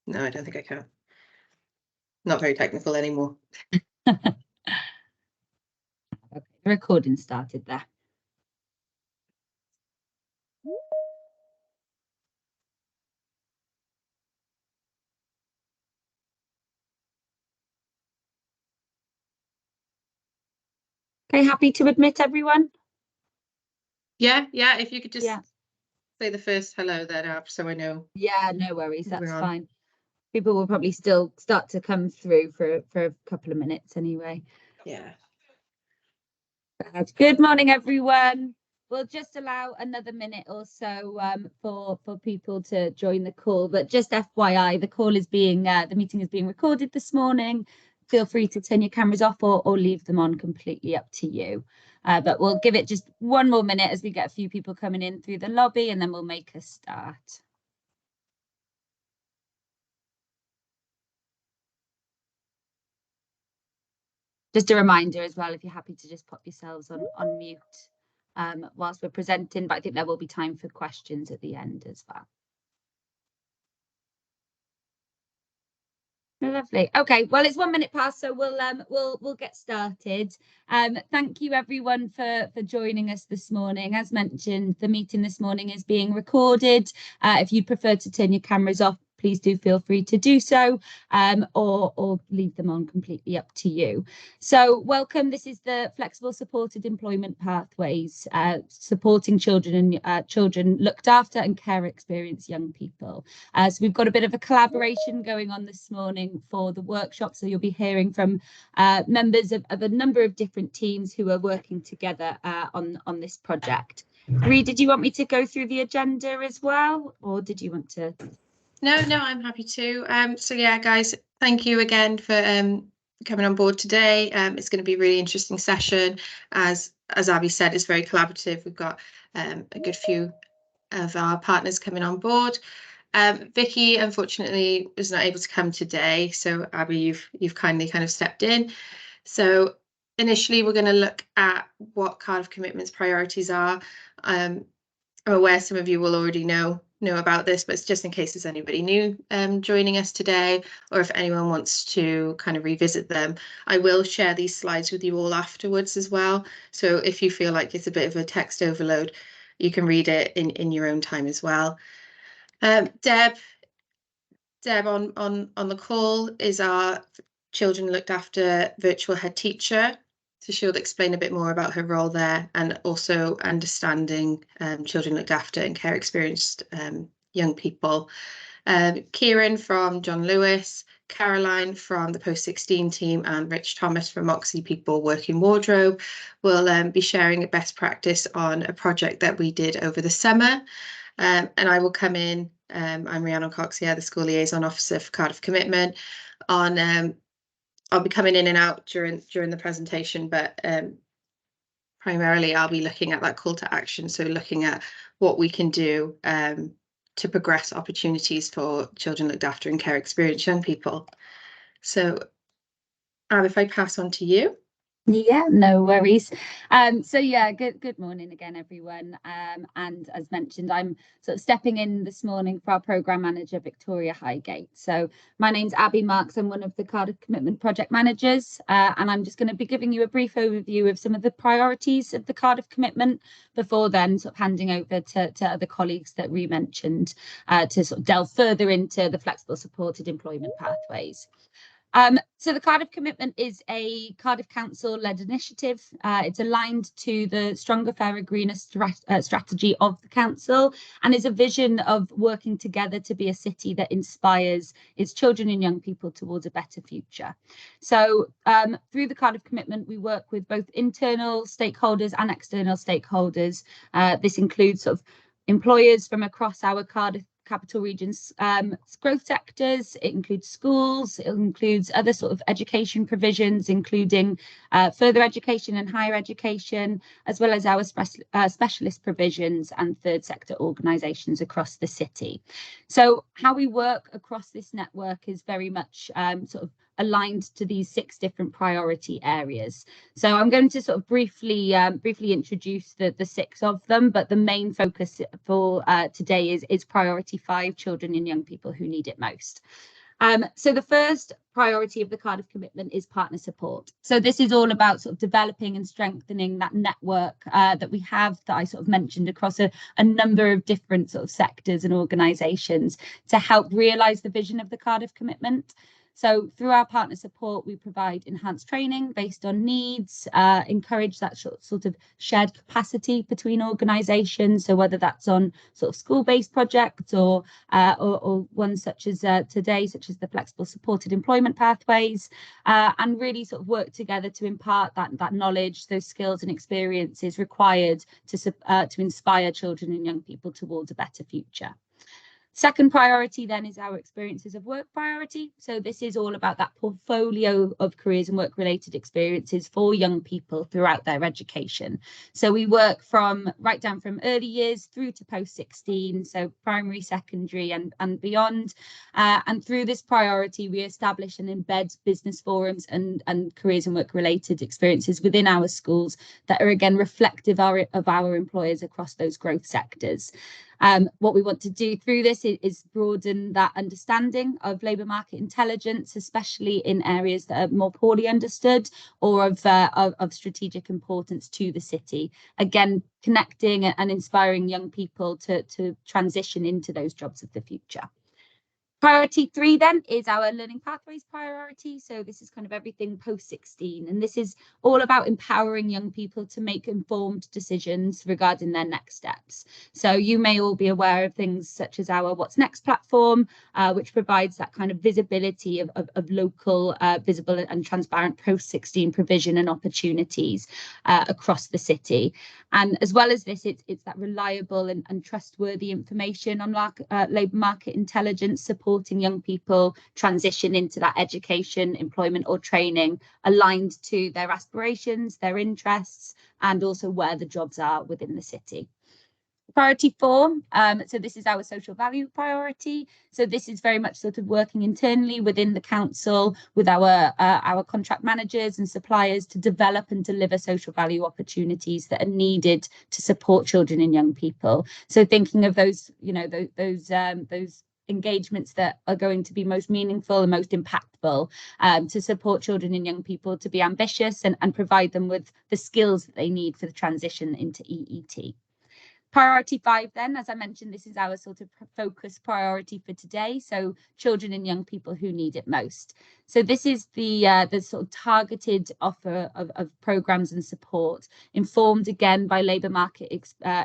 No, I don't think I can. Not very technical anymore. Okay, the recording started there. Okay, happy to admit everyone? Yeah, if you could just say the first hello there, so I know. Yeah, no worries, that's fine. People will probably still start to come through for a couple of minutes anyway. Yeah. Good morning, everyone. We'll just allow another minute or so for people to join the call. But just FYI, the meeting is being recorded this morning. Feel free to turn your cameras off or leave them on, completely up to you. But we'll give it just one more minute as we get a few people coming in through the lobby, and then we'll make a start. Just a reminder as well, if you're happy to just pop yourselves on mute whilst we're presenting, but I think there will be time for questions at the end as well. Lovely. Okay, well, it's 1 minute past, so we'll get started. Thank you everyone for joining us this morning. As mentioned, the meeting this morning is being recorded. If you'd prefer to turn your cameras off, please do feel free to do so, or leave them on, completely up to you. So welcome. This is the Flexible Supported Employment Pathways, supporting children and children looked after and care experienced young people. So we've got a bit of a collaboration going on this morning for the workshop. So you'll be hearing from members of a number of different teams who are working together on this project. Ree, did you want me to go through the agenda as well, or did you want to? No, I'm happy to. So yeah, guys, thank you again for coming on board today. It's going to be a really interesting session. As Abby said, it's very collaborative. We've got a good few of our partners coming on board. Vicky, unfortunately, was not able to come today. So Abby, you've kindly kind of stepped in. So initially, we're going to look at what Cardiff Commitment's priorities are. I'm aware some of you will already know about this, but it's just in case there's anybody new joining us today, or if anyone wants to kind of revisit them. I will share these slides with you all afterwards as well. So if you feel like it's a bit of a text overload, you can read it in your own time as well. Deb on the call is our Children Looked After virtual head teacher. So she'll explain a bit more about her role there, and also understanding children looked after and care experienced young people. Kieran from John Lewis, Caroline from the Post-16 team, and Rich Thomas from Moxie People Working Wardrobe will be sharing a best practice on a project that we did over the summer. And I will come in. I'm Rhiannon Cox, the School Liaison Officer for Cardiff Commitment. I'll be coming in and out during the presentation, but primarily I'll be looking at that call to action. So looking at what we can do to progress opportunities for children looked after and care experienced young people. So if I pass on to you. Yeah, no worries. So yeah, good morning again, everyone. And as mentioned, I'm sort of stepping in this morning for our programme manager, Victoria Highgate. So my name's Abby Marks. I'm one of the Cardiff Commitment project managers, and I'm just going to be giving you a brief overview of some of the priorities of the Cardiff Commitment before then sort of handing over to other colleagues that we mentioned to sort of delve further into the flexible supported employment pathways. So the Cardiff Commitment is a Cardiff Council-led initiative. It's aligned to the Stronger, Fairer, Greener strategy of the council, and is a vision of working together to be a city that inspires its children and young people towards a better future. So through the Cardiff Commitment, we work with both internal stakeholders and external stakeholders. This includes sort of employers from across our Cardiff Capital Region's growth sectors. It includes schools, it includes other sort of education provisions, including further education and higher education, as well as our specialist provisions and third sector organisations across the city. So how we work across this network is very much sort of aligned to these 6 different priority areas. So I'm going to sort of briefly introduce the 6 of them, but the main focus for today is priority 5, children and young people who need it most. So the first priority of the Cardiff Commitment is partner support. So this is all about sort of developing and strengthening that network that we have, that I sort of mentioned, across a number of different sort of sectors and organisations to help realise the vision of the Cardiff Commitment. So through our partner support, we provide enhanced training based on needs, encourage that sort of shared capacity between organisations. So whether that's on sort of school-based projects or ones such as today, such as the flexible supported employment pathways, and really sort of work together to impart that knowledge, those skills and experiences required to inspire children and young people towards a better future. Second priority then is our experiences of work priority. So this is all about that portfolio of careers and work related experiences for young people throughout their education. So we work right down from early years through to post 16, so primary, secondary and beyond. And through this priority, we establish and embed business forums and careers and work related experiences within our schools that are again reflective of our employers across those growth sectors. What we want to do through this is broaden that understanding of labour market intelligence, especially in areas that are more poorly understood or of strategic importance to the city. Again, connecting and inspiring young people to transition into those jobs of the future. Priority 3 then is our learning pathways priority. So this is kind of everything post 16, and this is all about empowering young people to make informed decisions regarding their next steps. So you may all be aware of things such as our What's Next platform, which provides that kind of visibility of local, visible and transparent post 16 provision and opportunities across the city. And as well as this, it's that reliable and trustworthy information on labour market intelligence, supporting young people transition into that education, employment or training aligned to their aspirations, their interests, and also where the jobs are within the city. Priority 4, so this is our social value priority. So this is very much sort of working internally within the council with our contract managers and suppliers to develop and deliver social value opportunities that are needed to support children and young people. So thinking of those, you know, those engagements that are going to be most meaningful and most impactful to support children and young people to be ambitious and provide them with the skills that they need for the transition into EET. Priority 5 then, as I mentioned, this is our sort of focus priority for today. So children and young people who need it most. So this is the sort of targeted offer of programmes and support, informed again by labour market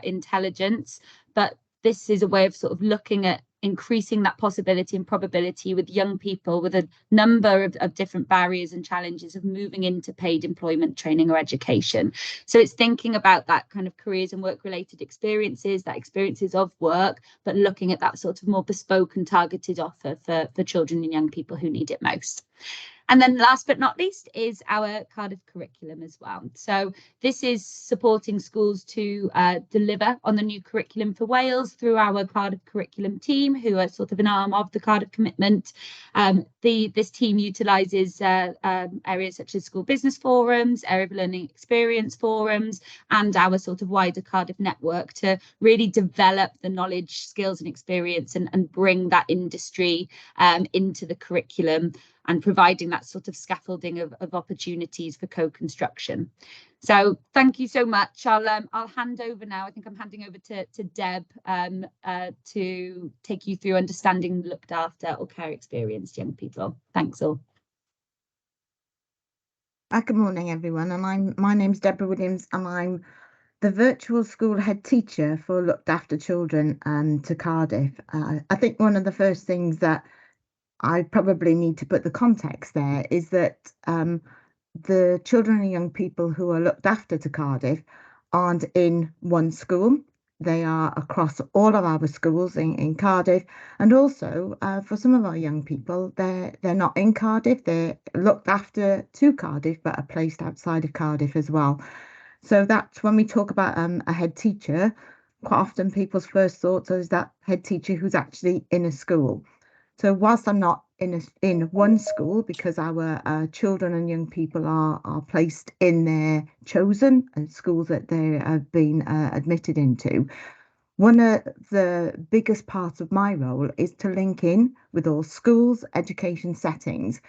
intelligence. But this is a way of sort of looking at increasing that possibility and probability with young people with a number of different barriers and challenges of moving into paid employment, training or education. So it's thinking about that kind of careers and work related experiences, that experiences of work, but looking at that sort of more bespoke and targeted offer for children and young people who need it most. And then last but not least is our Cardiff curriculum as well. So this is supporting schools to deliver on the new curriculum for Wales through our Cardiff curriculum team, who are sort of an arm of the Cardiff Commitment. This team utilises areas such as school business forums, area of learning experience forums, and our sort of wider Cardiff network to really develop the knowledge, skills and experience and bring that industry into the curriculum, and providing that sort of scaffolding of opportunities for co-construction. So thank you so much. I'll hand over now. I think I'm handing over to Deb to take you through understanding looked after or care experienced young people. Thanks all. Good morning, everyone. And my name's Deborah Williams, and I'm the virtual school head teacher for Looked After Children to Cardiff. I think one of the first things that I probably need to put the context there is that the children and young people who are looked after to Cardiff aren't in one school. They are across all of our schools in Cardiff, and also for some of our young people, they're not in Cardiff. They're looked after to Cardiff, but are placed outside of Cardiff as well. So that's when we talk about a head teacher. Quite often, people's first thoughts is that head teacher who's actually in a school. So whilst I'm not in one school, because our children and young people are placed in their chosen schools that they have been admitted into. One of the biggest parts of my role is to link in with all schools, education settings,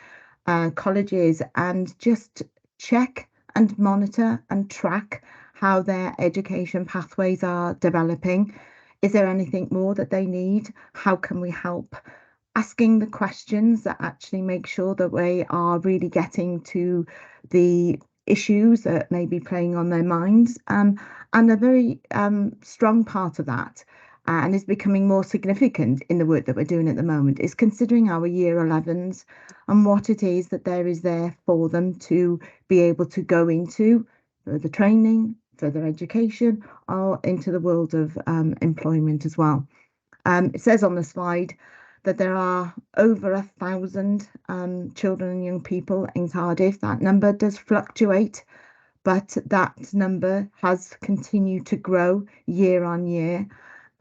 colleges, and just check and monitor and track how their education pathways are developing. Is there anything more that they need? How can we help? Asking the questions that actually make sure that we are really getting to the issues that may be playing on their minds. And a very strong part of that, and is becoming more significant in the work that we're doing at the moment, is considering our year 11s and what it is that there is there for them to be able to go into further training, further education, or into the world of employment as well. It says on the slide that there are over 1,000 children and young people in Cardiff. That number does fluctuate, but that number has continued to grow year on year.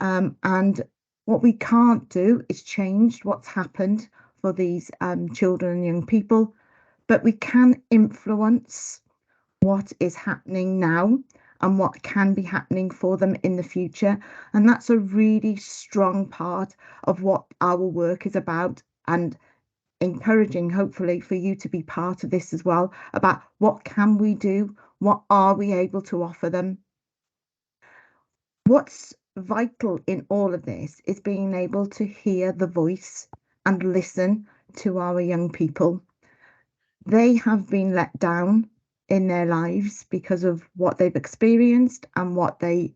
And what we can't do is change what's happened for these children and young people, but we can influence what is happening now and what can be happening for them in the future. And that's a really strong part of what our work is about, and encouraging, hopefully, for you to be part of this as well, about what can we do, what are we able to offer them. What's vital in all of this is being able to hear the voice and listen to our young people. They have been let down in their lives because of what they've experienced and what they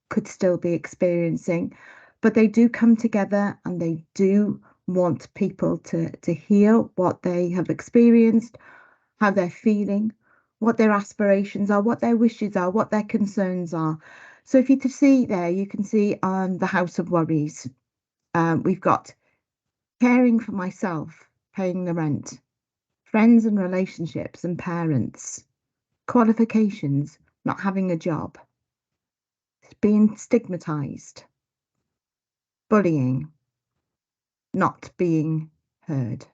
could still be experiencing, but they do come together and they do want people to hear what they have experienced, how they're feeling, what their aspirations are, what their wishes are, what their concerns are. So if you can see there, you can see the House of Worries. We've got caring for myself, paying the rent, friends and relationships and parents, qualifications, not having a job, being stigmatized, bullying, not being heard.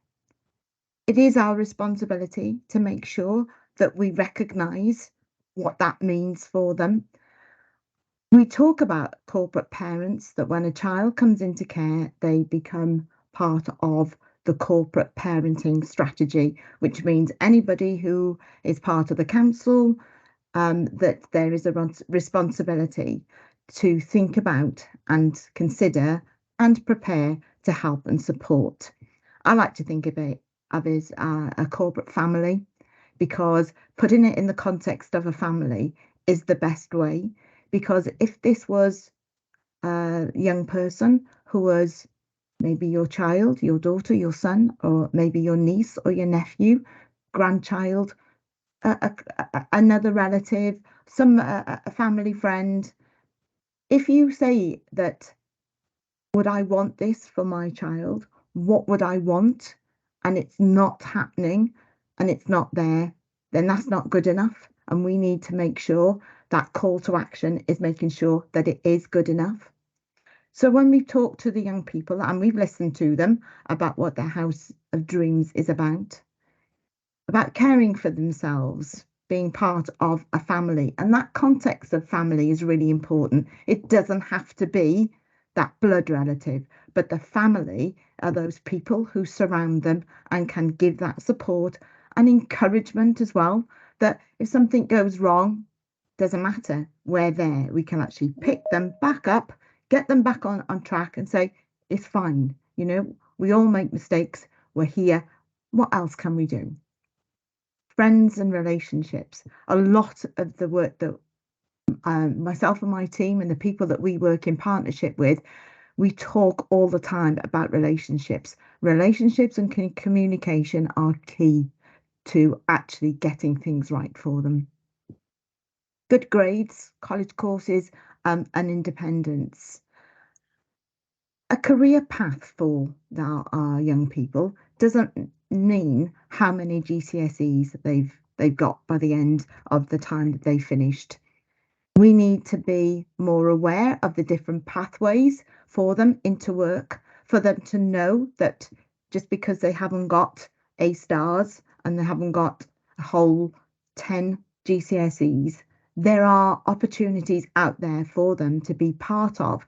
It is our responsibility to make sure that we recognise what that means for them. We talk about corporate parents, that when a child comes into care, they become part of the corporate parenting strategy, which means anybody who is part of the council, that there is a responsibility to think about and consider and prepare to help and support. I like to think of it as a corporate family, because putting it in the context of a family is the best way. Because if this was a young person who was maybe your child, your daughter, your son, or maybe your niece or your nephew, grandchild, another relative, a family friend, if you say that, would I want this for my child? What would I want? And it's not happening and it's not there, then that's not good enough. And we need to make sure that call to action is making sure that it is good enough. So when we talk to the young people and we've listened to them about what their House of Dreams is about caring for themselves, being part of a family. And that context of family is really important. It doesn't have to be that blood relative, but the family are those people who surround them and can give that support and encouragement as well, that if something goes wrong, doesn't matter, we're there. We can actually pick them back up, get them back on track and say, it's fine. You know, we all make mistakes. We're here. What else can we do? Friends and relationships. A lot of the work that myself and my team and the people that we work in partnership with, we talk all the time about relationships. Relationships and communication are key to actually getting things right for them. Good grades, college courses, and independence. A career path for our young people doesn't mean how many GCSEs they've got by the end of the time that they finished. We need to be more aware of the different pathways for them into work, for them to know that just because they haven't got A stars and they haven't got a whole 10 GCSEs. There are opportunities out there for them to be part of,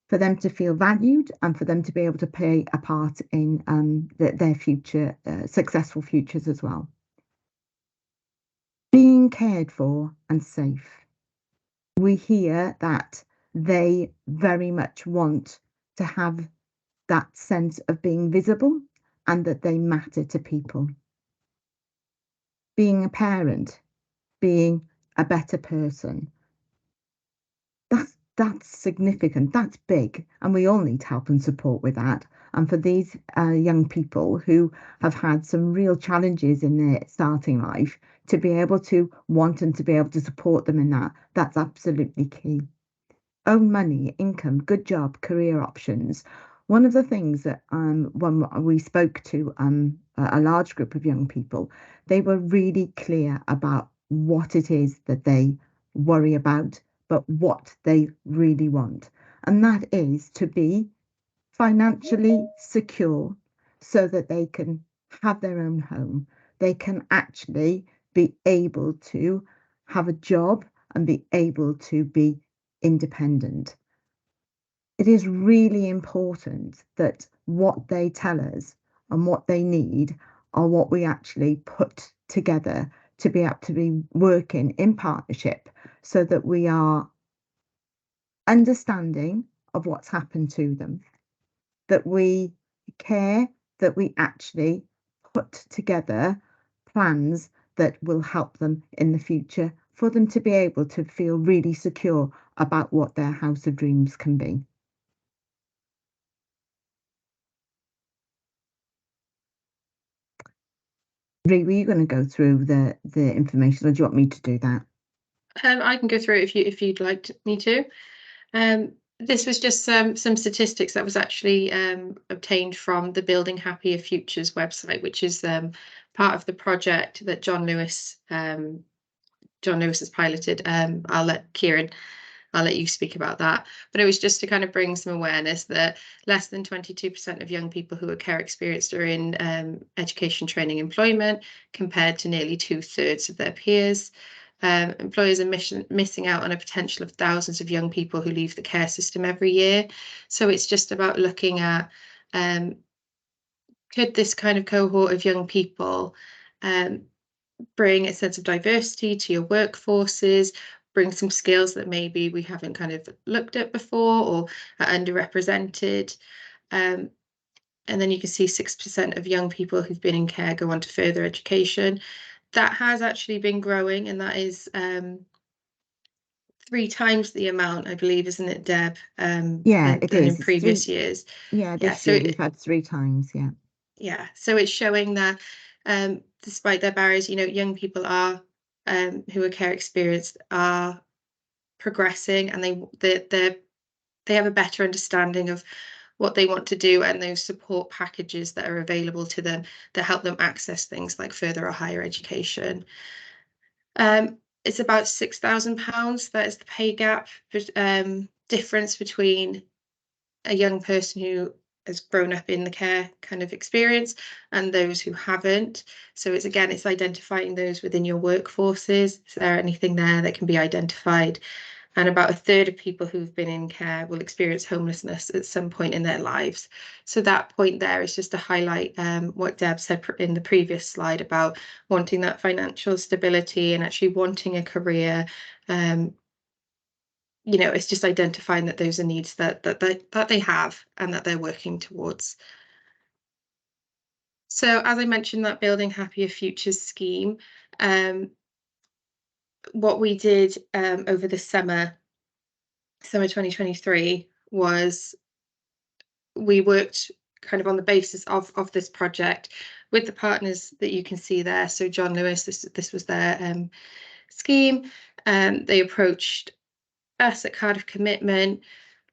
for them to feel valued and for them to be able to play a part in their future, successful futures as well. Being cared for and safe. We hear that they very much want to have that sense of being visible and that they matter to people. Being a parent, being a better person, that's significant, that's big, and we all need help and support with that. And for these young people who have had some real challenges in their starting life, to be able to want and to be able to support them in that, that's absolutely key. Own money, income, good job, career options. One of the things that when we spoke to a large group of young people, they were really clear about what it is that they worry about, but what they really want. And that is to be financially secure so that they can have their own home. They can actually be able to have a job and be able to be independent. It is really important that what they tell us and what they need are what we actually put together to be able to be working in partnership so that we are understanding of what's happened to them, that we care, that we actually put together plans that will help them in the future for them to be able to feel really secure about what their house of dreams can be. Ree, were you going to go through the information, or do you want me to do that? I can go through it if you'd like me to. This was just some statistics that was actually obtained from the Building Happier Futures website, which is part of the project that John Lewis has piloted. I'll let you speak about that. But it was just to kind of bring some awareness that less than 22% of young people who are care experienced are in education, training, employment, compared to nearly 2/3 of their peers. Employers are missing out on a potential of thousands of young people who leave the care system every year. So it's just about looking at could this kind of cohort of young people bring a sense of diversity to your workforces, bring some skills that maybe we haven't kind of looked at before or are underrepresented. And then you can see 6% of young people who've been in care go on to further education. That has actually been growing, and that is 3 times the amount, I believe, isn't it, Deb? Yeah, it than is. in previous years. Yeah, this year we've had 3 times, yeah. Yeah, so it's showing that despite their barriers, young people are who are care experienced are progressing, and they have a better understanding of what they want to do and those support packages that are available to them that help them access things like further or higher education. It's about £6,000. That is the pay gap difference between a young person who has grown up in the care kind of experience and those who haven't. So it's identifying those within your workforces. Is there anything there that can be identified? And about 1/3 of people who've been in care will experience homelessness at some point in their lives. So that point there is just to highlight what Deb said in the previous slide about wanting that financial stability and actually wanting a career. It's just identifying that those are needs that they have and that they're working towards. So as I mentioned, that Building Happier Futures scheme, what we did over the summer 2023 was we worked kind of on the basis of this project with the partners that you can see there. So John Lewis, this was their scheme. They approached us at Cardiff Commitment.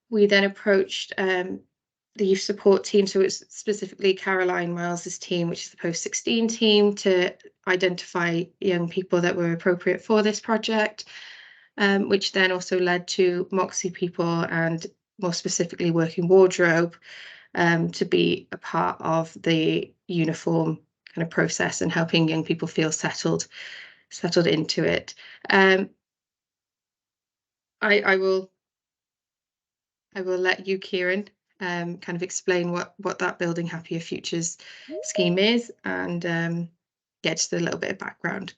We then approached the youth support team, so it's specifically Caroline Miles's team, which is the post-16 team, to identify young people that were appropriate for this project, which then also led to Moxie people and more specifically Working Wardrobe. to be a part of the uniform kind of process and helping young people feel settled into it. I will let you, Kieran, kind of explain what that Building Happier Futures scheme is, and get just a little bit of background.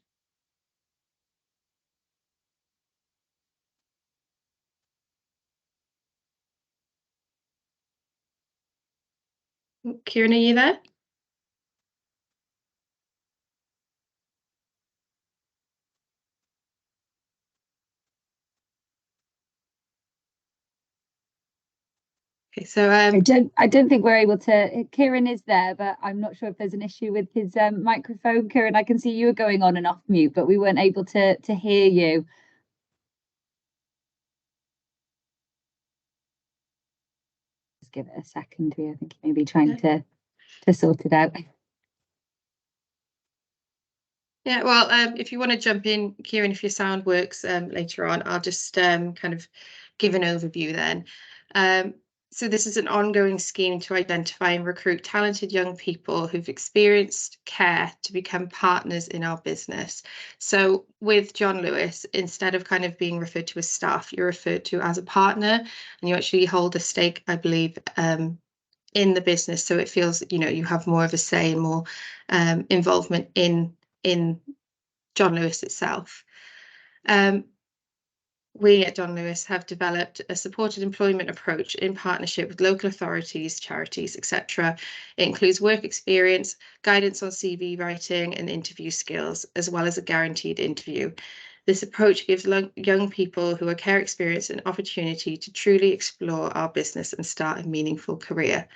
Kieran, are you there? Okay, so I don't think we're able to. Kieran is there, but I'm not sure if there's an issue with his microphone. Kieran, I can see you were going on and off mute, but we weren't able to hear you. Just give it a second here. I think he may be trying to sort it out. Yeah, well, if you want to jump in, Kieran, if your sound works later on, I'll just kind of give an overview then. So this is an ongoing scheme to identify and recruit talented young people who've experienced care to become partners in our business. So with John Lewis, instead of kind of being referred to as staff, you're referred to as a partner, and you actually hold a stake, I believe, in the business. So it feels, you know, you have more of a say, more involvement in John Lewis itself. We at John Lewis have developed a supported employment approach in partnership with local authorities, charities, etc. It includes work experience, guidance on CV writing and interview skills, as well as a guaranteed interview. This approach gives young people who are care experienced an opportunity to truly explore our business and start a meaningful career.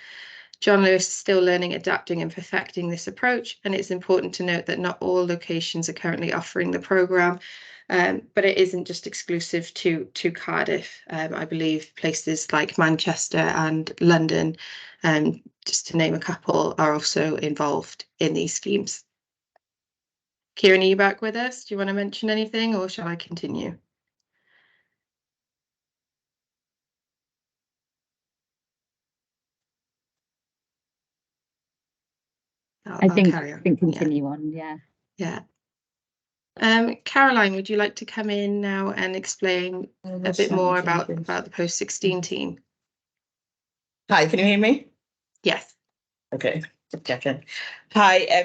John Lewis is still learning, adapting and perfecting this approach, and it's important to note that not all locations are currently offering the programme, but it isn't just exclusive to Cardiff. I believe places like Manchester and London, just to name a couple, are also involved in these schemes. Kieran, are you back with us? Do you want to mention anything, or shall I continue? I think continue on. Yeah. Caroline, would you like to come in now and explain a bit more about the post-16 team? Hi, can you hear me? Yes. Okay, just checking. Hi,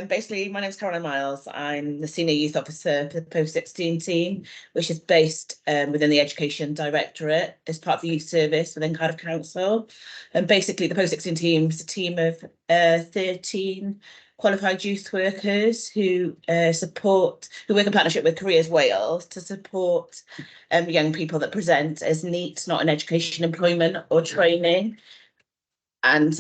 basically my name is Caroline Miles. I'm the Senior Youth Officer for the post-16 team, which is based within the Education Directorate as part of the Youth Service within Cardiff Council. And basically the post-16 team is a team of 13 qualified youth workers who work in partnership with Careers Wales to support young people that present as NEET, not in education, employment or training. And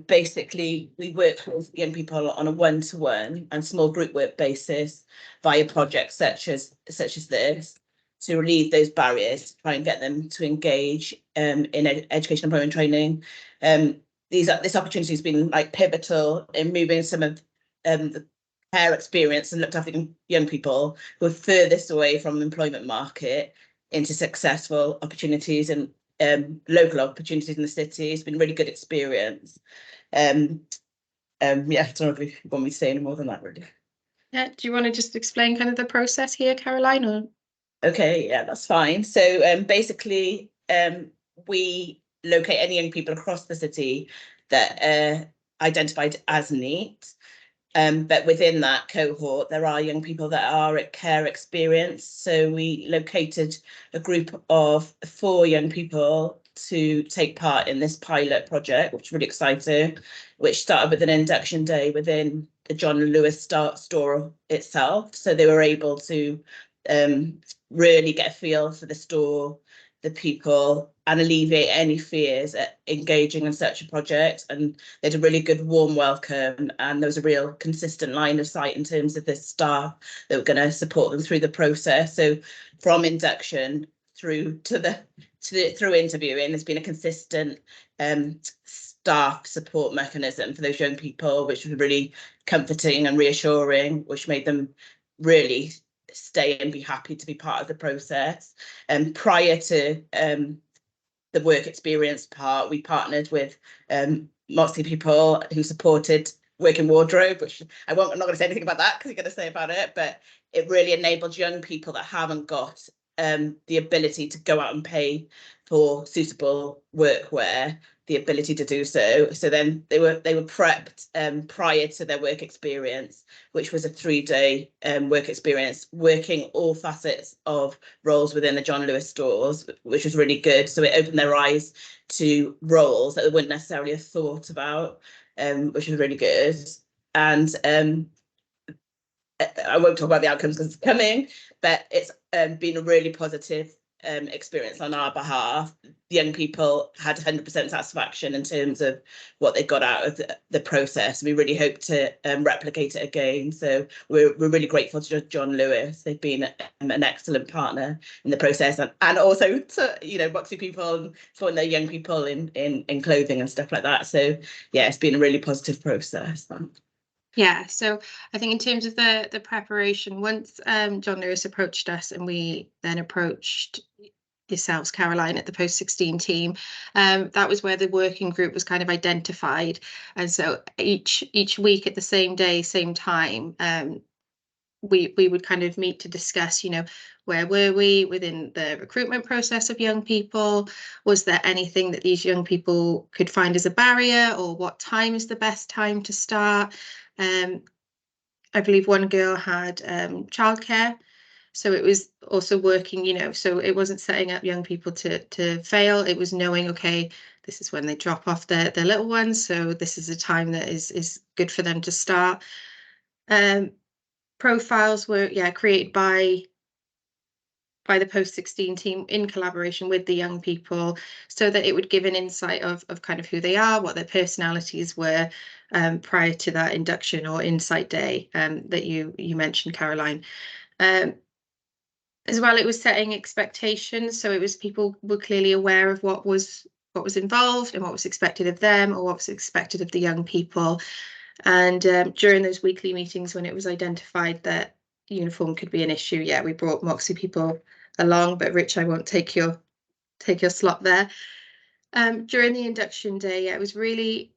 basically we work with young people on a one-to-one and small group work basis via projects such as this to relieve those barriers, to try and get them to engage in education, employment, training. This opportunity has been like pivotal in moving some of the care experience and looked after young people who are furthest away from the employment market into successful opportunities and local opportunities in the city. It's been a really good experience. I don't know if you want me to say any more than that, really. Yeah, do you want to just explain kind of the process here, Caroline? Or okay, yeah, that's fine. So basically we locate any young people across the city that are identified as NEET. But within that cohort, there are young people that are at care experience. So we located a group of 4 young people to take part in this pilot project, which is really exciting, which started with an induction day within the John Lewis store itself. So they were able to really get a feel for the store, the people, and alleviate any fears at engaging in such a project. And they had a really good warm welcome, and there was a real consistent line of sight in terms of the staff that were going to support them through the process. So from induction through through interviewing, there's been a consistent staff support mechanism for those young people, which was really comforting and reassuring, which made them really stay and be happy to be part of the process. And prior to the work experience part, we partnered with Moxie people who supported Working Wardrobe, which I'm not going to say anything about that because you're going to say about it, but it really enabled young people that haven't got the ability to go out and pay for suitable workwear, the ability to do so. So then they were prepped prior to their work experience, which was a 3-day work experience, working all facets of roles within the John Lewis stores, which was really good. So it opened their eyes to roles that they wouldn't necessarily have thought about, which was really good. And I won't talk about the outcomes because it's coming, but it's been a really positive experience on our behalf. The young people had 100% satisfaction in terms of what they got out of the process. We really hope to replicate it again. So we're really grateful to John Lewis. They've been an excellent partner in the process, and also to Moxie people and supporting their young people in clothing and stuff like that. So yeah, it's been a really positive process. Yeah, so I think in terms of the preparation, once John Lewis approached us and we then approached yourselves, Caroline, at the post-16 team, that was where the working group was kind of identified. And so each week at the same day, same time, we would kind of meet to discuss, where were we within the recruitment process of young people? Was there anything that these young people could find as a barrier, or what time is the best time to start? I believe one girl had childcare, so it was also working, so it wasn't setting up young people to fail. It was knowing, okay, this is when they drop off their little ones, so this is a time that is good for them to start. Profiles were created by the post-16 team in collaboration with the young people, so that it would give an insight of kind of who they are, what their personalities were, prior to that induction or insight day that you mentioned, Caroline. As well, it was setting expectations, so it was people were clearly aware of what was involved and what was expected of them, or what was expected of the young people. And during those weekly meetings, when it was identified that uniform could be an issue, we brought Moxie people along, but Rich, I won't take your slot there. During the induction day, it was really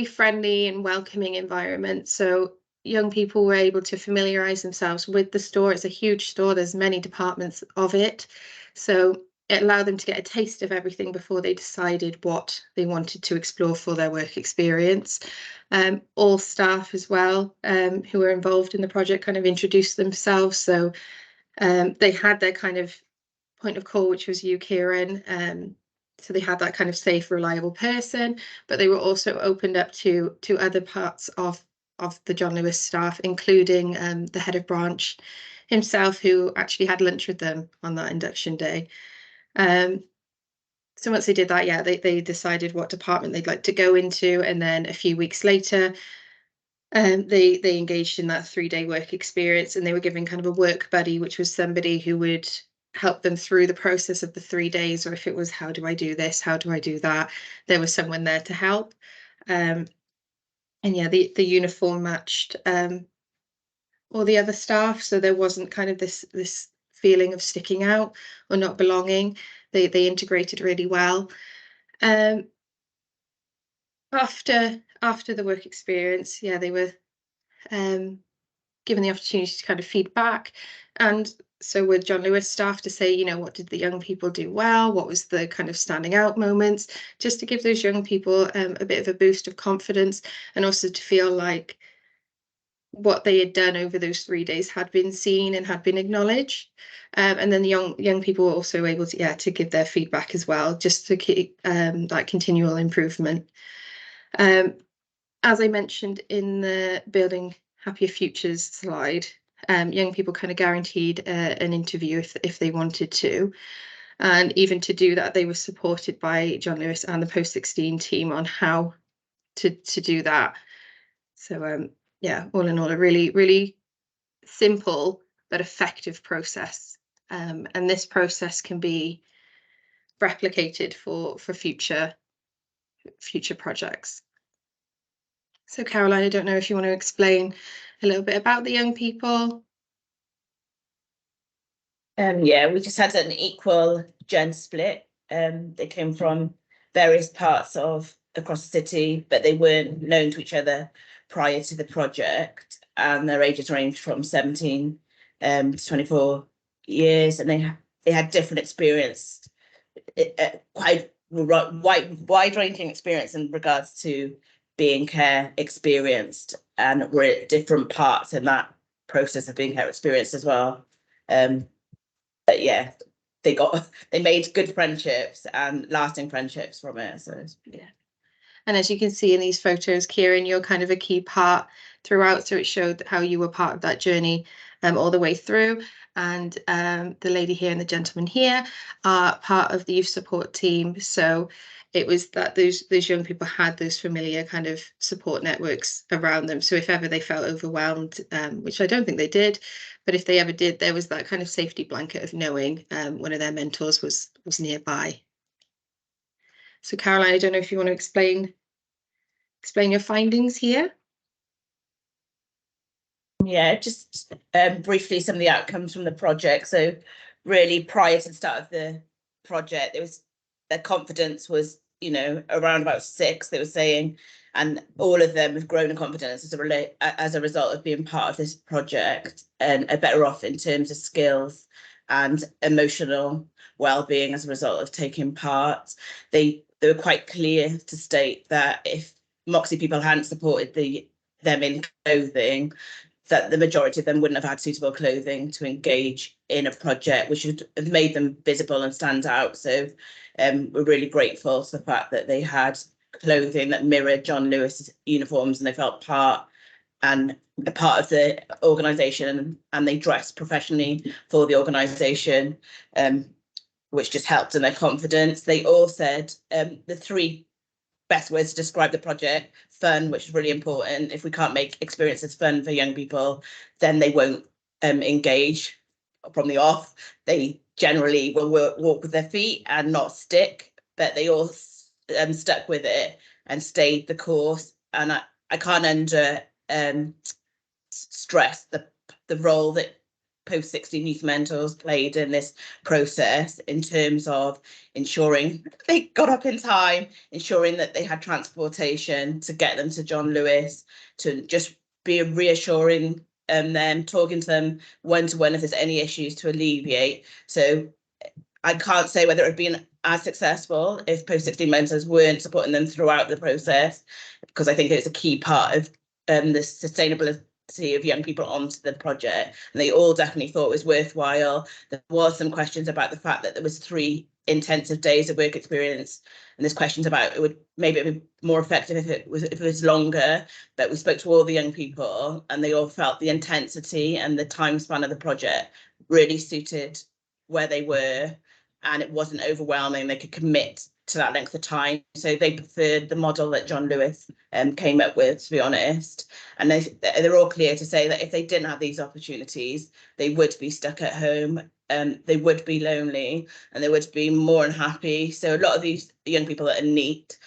friendly and welcoming environment. So young people were able to familiarize themselves with the store. It's a huge store, there's many departments of it, so it allowed them to get a taste of everything before they decided what they wanted to explore for their work experience. All staff as well who were involved in the project kind of introduced themselves, so they had their kind of point of call, which was you, Kieran. So they had that kind of safe, reliable person, but they were also opened up to other parts of the John Lewis staff, including the head of branch himself, who actually had lunch with them on that induction day. So once they did that, they decided what department they'd like to go into, and then a few weeks later, they engaged in that 3-day work experience, and they were given kind of a work buddy, which was somebody who would help them through the process of the 3 days, or if it was, how do I do this, how do I do that, there was someone there to help. And the uniform matched all the other staff, so there wasn't kind of this feeling of sticking out or not belonging. They integrated really well. After the work experience, they were given the opportunity to kind of feedback, and so with John Lewis staff to say, what did the young people do well, what was the kind of standing out moments, just to give those young people a bit of a boost of confidence, and also to feel like what they had done over those 3 days had been seen and had been acknowledged. And then the young people were also able to give their feedback as well, just to keep that continual improvement. As I mentioned in the Building Happier Futures slide, young people kind of guaranteed an interview if they wanted to. And even to do that, they were supported by John Lewis and the post-16 team on how to do that. So all in all, a really, really simple but effective process. And this process can be replicated for future projects. So Caroline, I don't know if you want to explain a little bit about the young people. We just had an equal gen split They came from various parts of across the city, but they weren't known to each other prior to the project, and their ages ranged from 17 to 24 years, and they had different experience, quite wide-ranging experience in regards to being care experienced, and we're at different parts in that process of being care experienced as well. But yeah, they made good friendships and lasting friendships from it. So yeah. And as you can see in these photos, Kieran, you're kind of a key part throughout. So it showed how you were part of that journey all the way through. And the lady here and the gentleman here are part of the youth support team. So it was that those young people had those familiar kind of support networks around them. So if ever they felt overwhelmed, which I don't think they did, but if they ever did, there was that kind of safety blanket of knowing one of their mentors was nearby. So Caroline, I don't know if you want to explain your findings here. Yeah, just briefly some of the outcomes from the project. So really prior to the start of the project, their confidence was, around about 6, they were saying, and all of them have grown in confidence as a result of being part of this project, and are better off in terms of skills and emotional well-being as a result of taking part. They were quite clear to state that if Moxie people hadn't supported them in clothing, that the majority of them wouldn't have had suitable clothing to engage in a project, which would have made them visible and stand out. So we're really grateful for the fact that they had clothing that mirrored John Lewis uniforms, and they felt part of the organisation, and they dressed professionally for the organisation, which just helped in their confidence. They all said the 3 best words to describe the project: fun, which is really important. If we can't make experiences fun for young people, then they won't engage from the off. They generally will walk with their feet and not stick, but they all stuck with it and stayed the course. And I can't under stress the role that post-16 youth mentors played in this process, in terms of ensuring they got up in time, ensuring that they had transportation to get them to John Lewis, to just be reassuring them, talking to them one-to-one if there's any issues to alleviate. So I can't say whether it would been as successful if post-16 mentors weren't supporting them throughout the process, because I think it's a key part of the sustainability of young people onto the project, and they all definitely thought it was worthwhile. There was some questions about the fact that there was 3 intensive days of work experience, and there's questions about it would maybe be more effective if it was longer, but we spoke to all the young people and they all felt the intensity and the time span of the project really suited where they were, and it wasn't overwhelming. They could commit to that length of time, so they preferred the model that John Lewis came up with, to be honest. And they're all clear to say that if they didn't have these opportunities, they would be stuck at home, they would be lonely, and they would be more unhappy. So a lot of these young people that are NEET,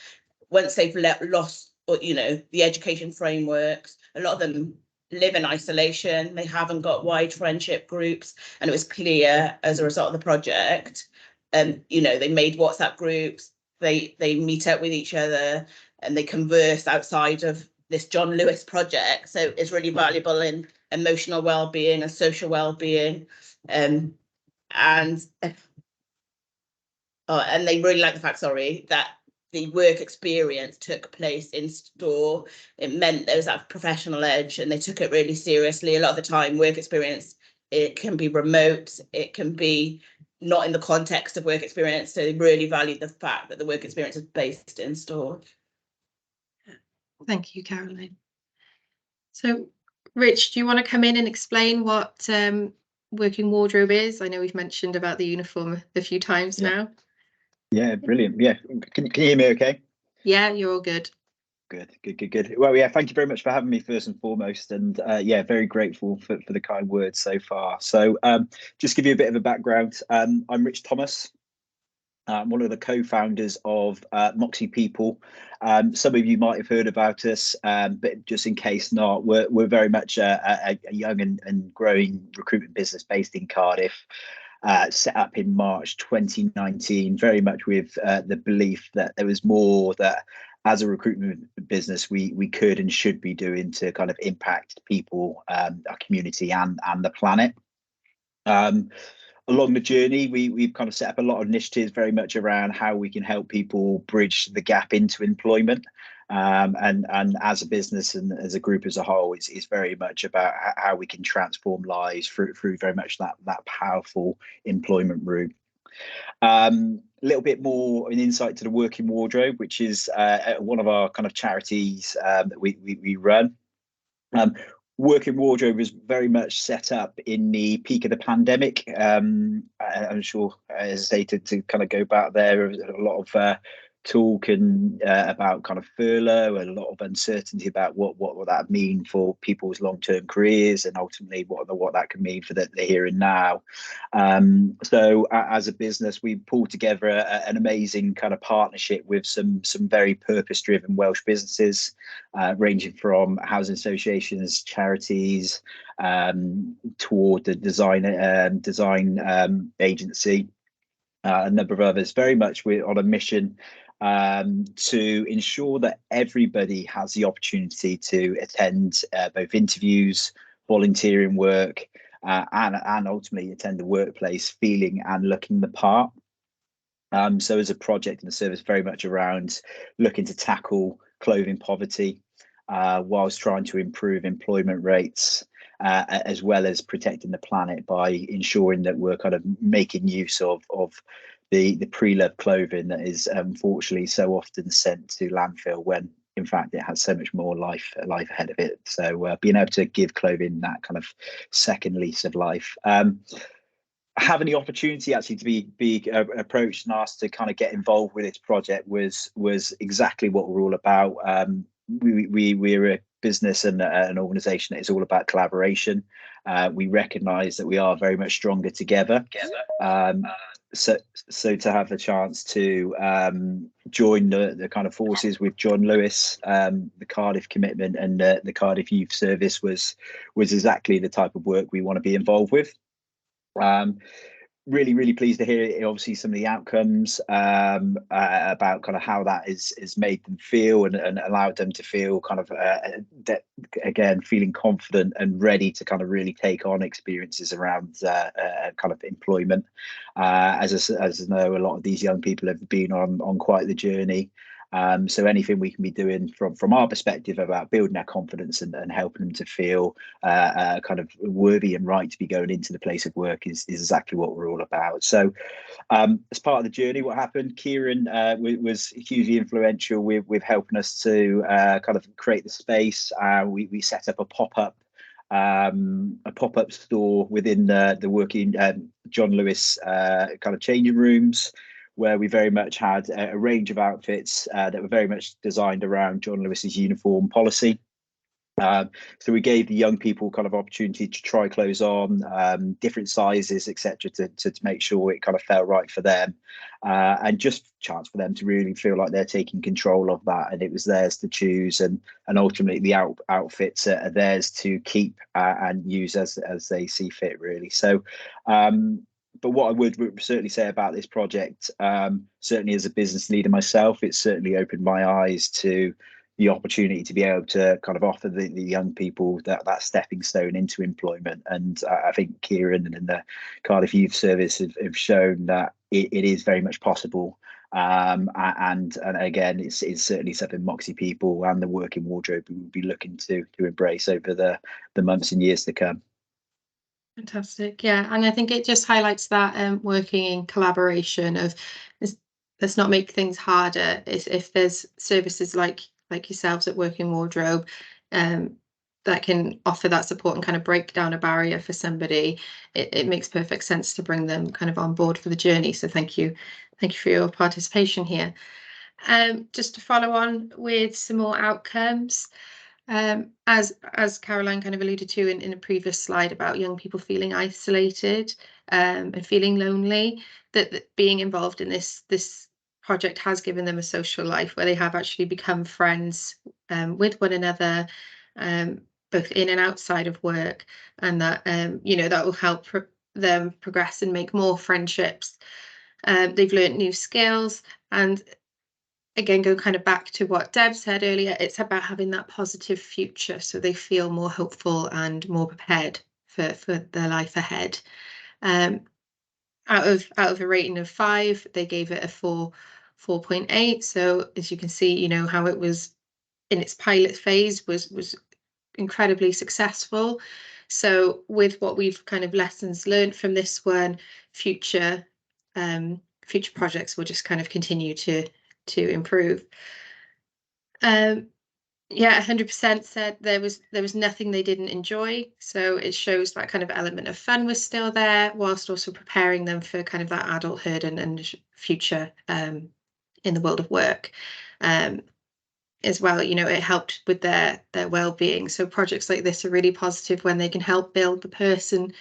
once they've lost, or the education frameworks, a lot of them live in isolation. They haven't got wide friendship groups, and it was clear as a result of the project. They made WhatsApp groups, they meet up with each other, and they converse outside of this John Lewis project. So it's really valuable in emotional well-being and social well-being. And they really like the fact, that the work experience took place in store. It meant there was that professional edge, and they took it really seriously. A lot of the time, work experience, it can be remote, it can be not in the context of work experience. So they really valued the fact that the work experience is based in store. Thank you, Caroline. So, Rich, do you want to come in and explain what working wardrobe is? I know we've mentioned about the uniform a few times now. Yeah, brilliant. Yeah, can you hear me okay? Yeah, you're all good. Good. Well, yeah, thank you very much for having me first and foremost, and yeah, very grateful for the kind words so far. So just give you a bit of a background. I'm Rich Thomas. I'm one of the co-founders of Moxie People. Some of you might have heard about us, but just in case not, we're very much a young and growing recruitment business based in Cardiff. set up in March 2019, very much with the belief that there was more that as a recruitment business we could and should be doing to kind of impact people, our community and the planet. Along the journey, we've kind of set up a lot of initiatives very much around how we can help people bridge the gap into employment. And as a business and as a group as a whole, it's very much about how we can transform lives through very much that powerful employment route. A little bit more an insight to the Working Wardrobe, which is one of our kind of charities that we run. Working Wardrobe was very much set up in the peak of the pandemic. I'm sure, as I say, to kind of go back there, a lot of talk and about kind of furlough and a lot of uncertainty about what would that mean for people's long-term careers and ultimately what that can mean for the here and now. So as a business, we pulled together an amazing kind of partnership with some very purpose-driven Welsh businesses, ranging from housing associations, charities, toward the design agency, a number of others. Very much we're on a mission to ensure that everybody has the opportunity to attend both interviews, volunteering work, and ultimately attend the workplace feeling and looking the part. So as a project and a service very much around looking to tackle clothing poverty, whilst trying to improve employment rates, as well as protecting the planet by ensuring that we're kind of making use of the pre-loved clothing that is unfortunately so often sent to landfill when in fact it has so much more life ahead of it. So being able to give clothing that kind of second lease of life. Having the opportunity actually to be approached and asked to kind of get involved with this project was exactly what we're all about. We're a business and an organisation that is all about collaboration. We recognise that we are very much stronger together. So to have the chance to join the kind of forces with John Lewis, the Cardiff Commitment and the Cardiff Youth Service was exactly the type of work we want to be involved with. Really pleased to hear obviously some of the outcomes about kind of how that is made them feel and allowed them to feel kind of again feeling confident and ready to kind of really take on experiences around kind of employment. As I know, a lot of these young people have been on quite the journey. So anything we can be doing from our perspective about building their confidence and helping them to feel kind of worthy and right to be going into the place of work is exactly what we're all about. So as part of the journey, what happened, Kieran was hugely influential with helping us to kind of create the space. We set up a pop-up store within the working John Lewis kind of changing rooms, where we very much had a range of outfits that were very much designed around John Lewis's uniform policy. So we gave the young people kind of opportunity to try clothes on, different sizes, etc., to make sure it kind of felt right for them, and just chance for them to really feel like they're taking control of that, and it was theirs to choose, and ultimately the outfits are theirs to keep and use as they see fit, really. So. But what I would certainly say about this project, certainly as a business leader myself, it's certainly opened my eyes to the opportunity to be able to kind of offer the young people that stepping stone into employment. And I think Kieran and the Cardiff Youth Service have shown that it is very much possible. And again, it's certainly something Moxie people and the Working Wardrobe will be looking to embrace over the months and years to come. Fantastic, yeah, and I think it just highlights that working in collaboration of let's not make things harder. If there's services like yourselves at Working Wardrobe that can offer that support and kind of break down a barrier for somebody, it makes perfect sense to bring them kind of on board for the journey. So thank you for your participation here. Just to follow on with some more outcomes. As Caroline kind of alluded to in a previous slide about young people feeling isolated and feeling lonely, that being involved in this project has given them a social life where they have actually become friends with one another, both in and outside of work, and that that will help them progress and make more friendships. They've learned new skills, and again, go kind of back to what Deb said earlier, it's about having that positive future, so they feel more hopeful and more prepared for their life ahead. Out of a rating of 5, they gave it a 4.8. So as you can see, you know, how it was in its pilot phase was incredibly successful. So with what we've kind of lessons learned from this one, future projects will just kind of continue to improve. Yeah, 100% said there was nothing they didn't enjoy. So it shows that kind of element of fun was still there, whilst also preparing them for kind of that adulthood and future in the world of work. As well, you know, it helped with their well-being. So projects like this are really positive when they can help build the person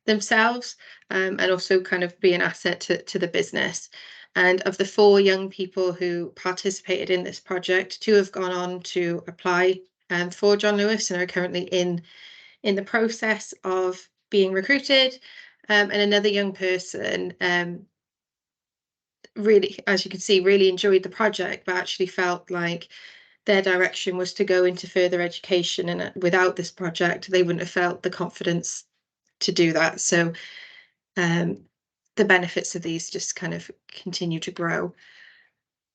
themselves, and also kind of be an asset to the business. And of the 4 young people who participated in this project, 2 have gone on to apply for John Lewis and are currently in the process of being recruited. And another young person really, as you can see, really enjoyed the project, but actually felt like their direction was to go into further education, and without this project they wouldn't have felt the confidence to do that. So the benefits of these just kind of continue to grow,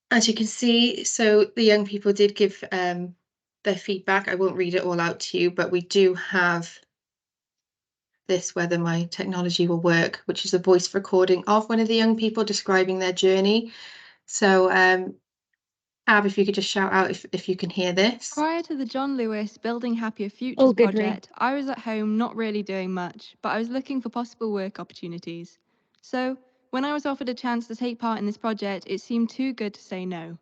as you can see. So the young people did give their feedback. I won't read it all out to you, but we do have this, whether my technology will work, which is a voice recording of one of the young people describing their journey. So Ab, if you could just shout out if you can hear this. Prior to the John Lewis Building Happier Futures All good, Ree. project, I was at home not really doing much, but I was looking for possible work opportunities. So, when I was offered a chance to take part in this project, it seemed too good to say no.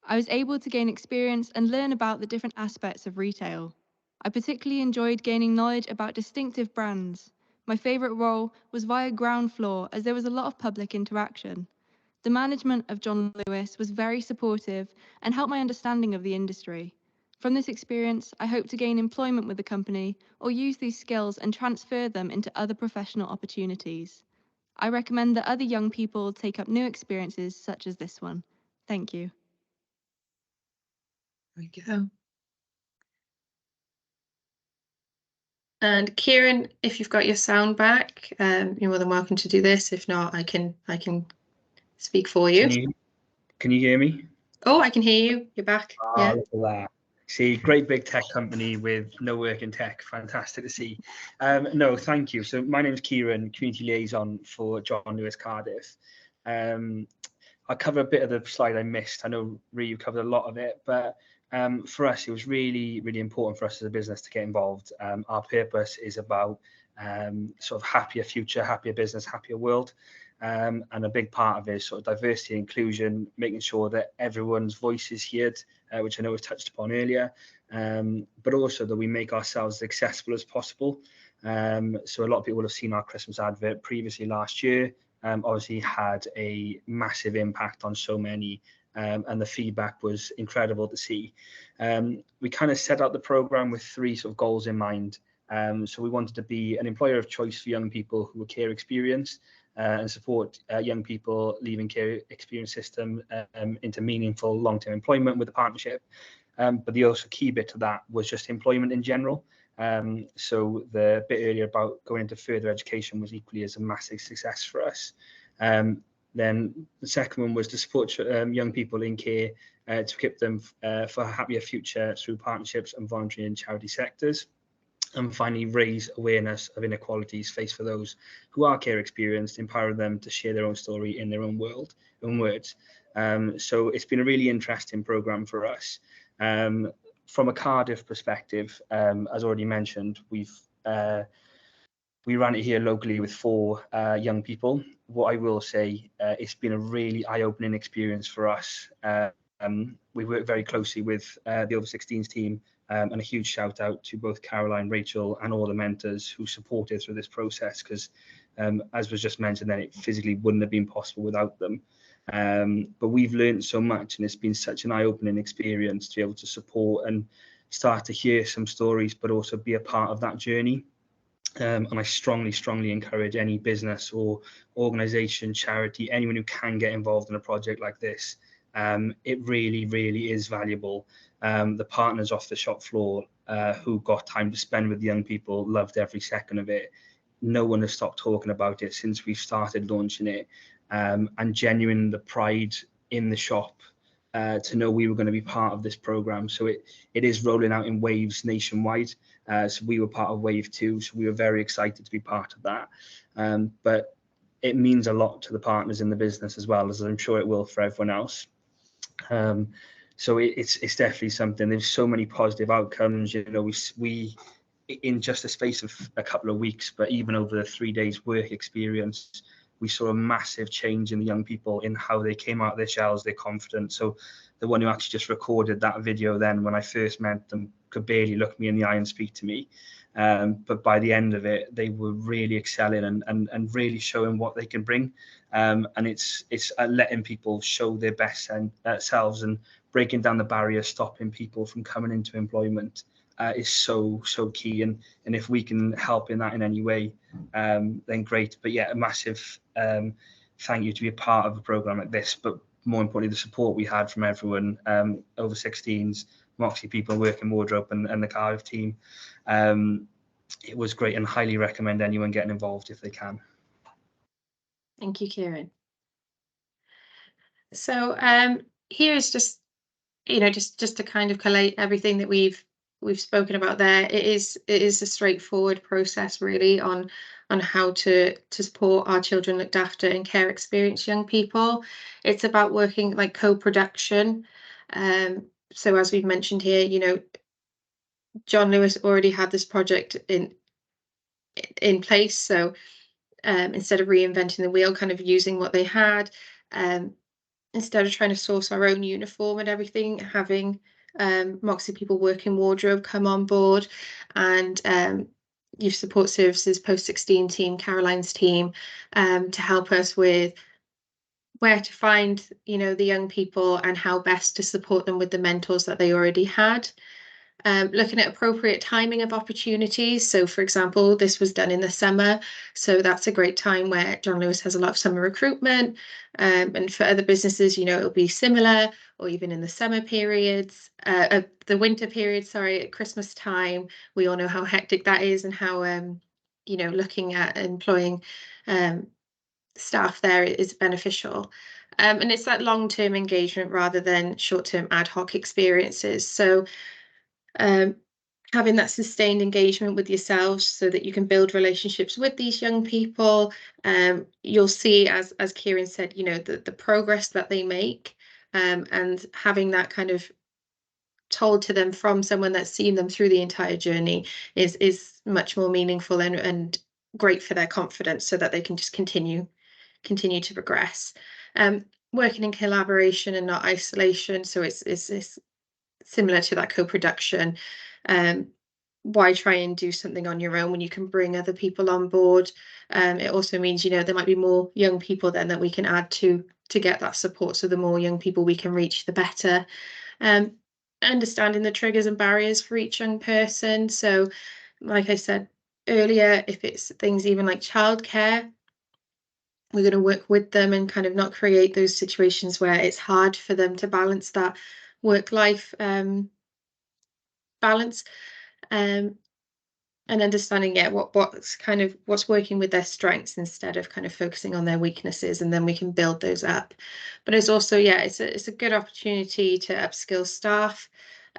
I was able to gain experience and learn about the different aspects of retail. I particularly enjoyed gaining knowledge about distinctive brands. My favourite role was via ground floor, as there was a lot of public interaction. The management of John Lewis was very supportive and helped my understanding of the industry. From this experience, I hope to gain employment with the company or use these skills and transfer them into other professional opportunities. I recommend that other young people take up new experiences such as this one. Thank you. There we go. And Kieran, if you've got your sound back, you're more than welcome to do this. If not, I can speak for you. Can you hear me? Oh, I can hear you. You're back. Yeah. Look at that. See, great big tech company with no work in tech. Fantastic to see. No, thank you. So my name is Kieran, Community Liaison for John Lewis Cardiff. I'll cover a bit of the slide I missed. I know, Ree, you covered a lot of it, but for us, it was really, really important for us as a business to get involved. Our purpose is about sort of happier future, happier business, happier world. And a big part of it is sort of diversity and inclusion, making sure that everyone's voice is heard, which I know was touched upon earlier, but also that we make ourselves as accessible as possible. So a lot of people have seen our Christmas advert previously last year, obviously had a massive impact on so many, and the feedback was incredible to see. We kind of set out the programme with 3 sort of goals in mind. So we wanted to be an employer of choice for young people who were care experienced, and support young people leaving care experience system into meaningful long-term employment with the partnership. But the also key bit to that was just employment in general. So the bit earlier about going into further education was equally as a massive success for us. Then the second one was to support young people in care to equip them for a happier future through partnerships and voluntary and charity sectors. And finally, raise awareness of inequalities faced for those who are care experienced, empower them to share their own story in their own words. So it's been a really interesting programme for us. From a Cardiff perspective, as already mentioned, we ran it here locally with 4 young people. What I will say, it's been a really eye-opening experience for us. We work very closely with the over 16s team, and a huge shout out to both Caroline, Rachel and all the mentors who supported through this process, because as was just mentioned, then it physically wouldn't have been possible without them. But we've learned so much, and it's been such an eye-opening experience to be able to support and start to hear some stories, but also be a part of that journey. And I strongly encourage any business or organisation, charity, anyone who can get involved in a project like this. It really is valuable. The partners off the shop floor who got time to spend with the young people loved every second of it. No one has stopped talking about it since we've started launching it. And genuine the pride in the shop to know we were going to be part of this programme. So it is rolling out in waves nationwide. So we were part of wave 2, so we were very excited to be part of that. But it means a lot to the partners in the business as well, as I'm sure it will for everyone else. So it's definitely something. There's so many positive outcomes. You know, we in just a space of a couple of weeks, but even over the 3 days work experience, we saw a massive change in the young people in how they came out of their shells, their confidence. So the one who actually just recorded that video then, when I first met them, could barely look me in the eye and speak to me. But by the end of it, they were really excelling and really showing what they can bring. And it's letting people show their best selves and breaking down the barriers, stopping people from coming into employment is so key. And if we can help in that in any way, then great. But yeah, a massive thank you to be a part of a program like this, but more importantly, the support we had from everyone, over 16s, Moxie people, Working Wardrobe, and the Cardiff team. It was great, and highly recommend anyone getting involved if they can. Thank you, Kieran. So here's just, you know, just to kind of collate everything that we've spoken about there. It is a straightforward process really on how to support our children looked after and care experience young people. It's about working like co-production. So as we've mentioned here, you know, John Lewis already had this project in place. So instead of reinventing the wheel, kind of using what they had, instead of trying to source our own uniform and everything, having Moxie people Working Wardrobe come on board, and Youth Support Services Post-16 team, Caroline's team, to help us with where to find, you know, the young people and how best to support them with the mentors that they already had. Looking at appropriate timing of opportunities. So for example, this was done in the summer. So that's a great time where John Lewis has a lot of summer recruitment. And for other businesses, you know, it'll be similar, or even in the summer periods, the winter period, sorry, at Christmas time. We all know how hectic that is, and how, you know, looking at employing staff there is beneficial. And it's that long-term engagement rather than short-term ad hoc experiences. So having that sustained engagement with yourselves so that you can build relationships with these young people. You'll see, as Kieran said, you know, the progress that they make, and having that kind of told to them from someone that's seen them through the entire journey is much more meaningful and great for their confidence, so that they can just continue to progress. Working in collaboration and not isolation. So it's similar to that co-production. Why try and do something on your own when you can bring other people on board? It also means, you know, there might be more young people then that we can add to get that support. So the more young people we can reach, the better. Understanding the triggers and barriers for each young person. So like I said earlier, if it's things even like childcare, we're going to work with them and kind of not create those situations where it's hard for them to balance that work-life balance, and understanding what's working with their strengths instead of kind of focusing on their weaknesses, and then we can build those up. But it's also, yeah, it's a good opportunity to upskill staff,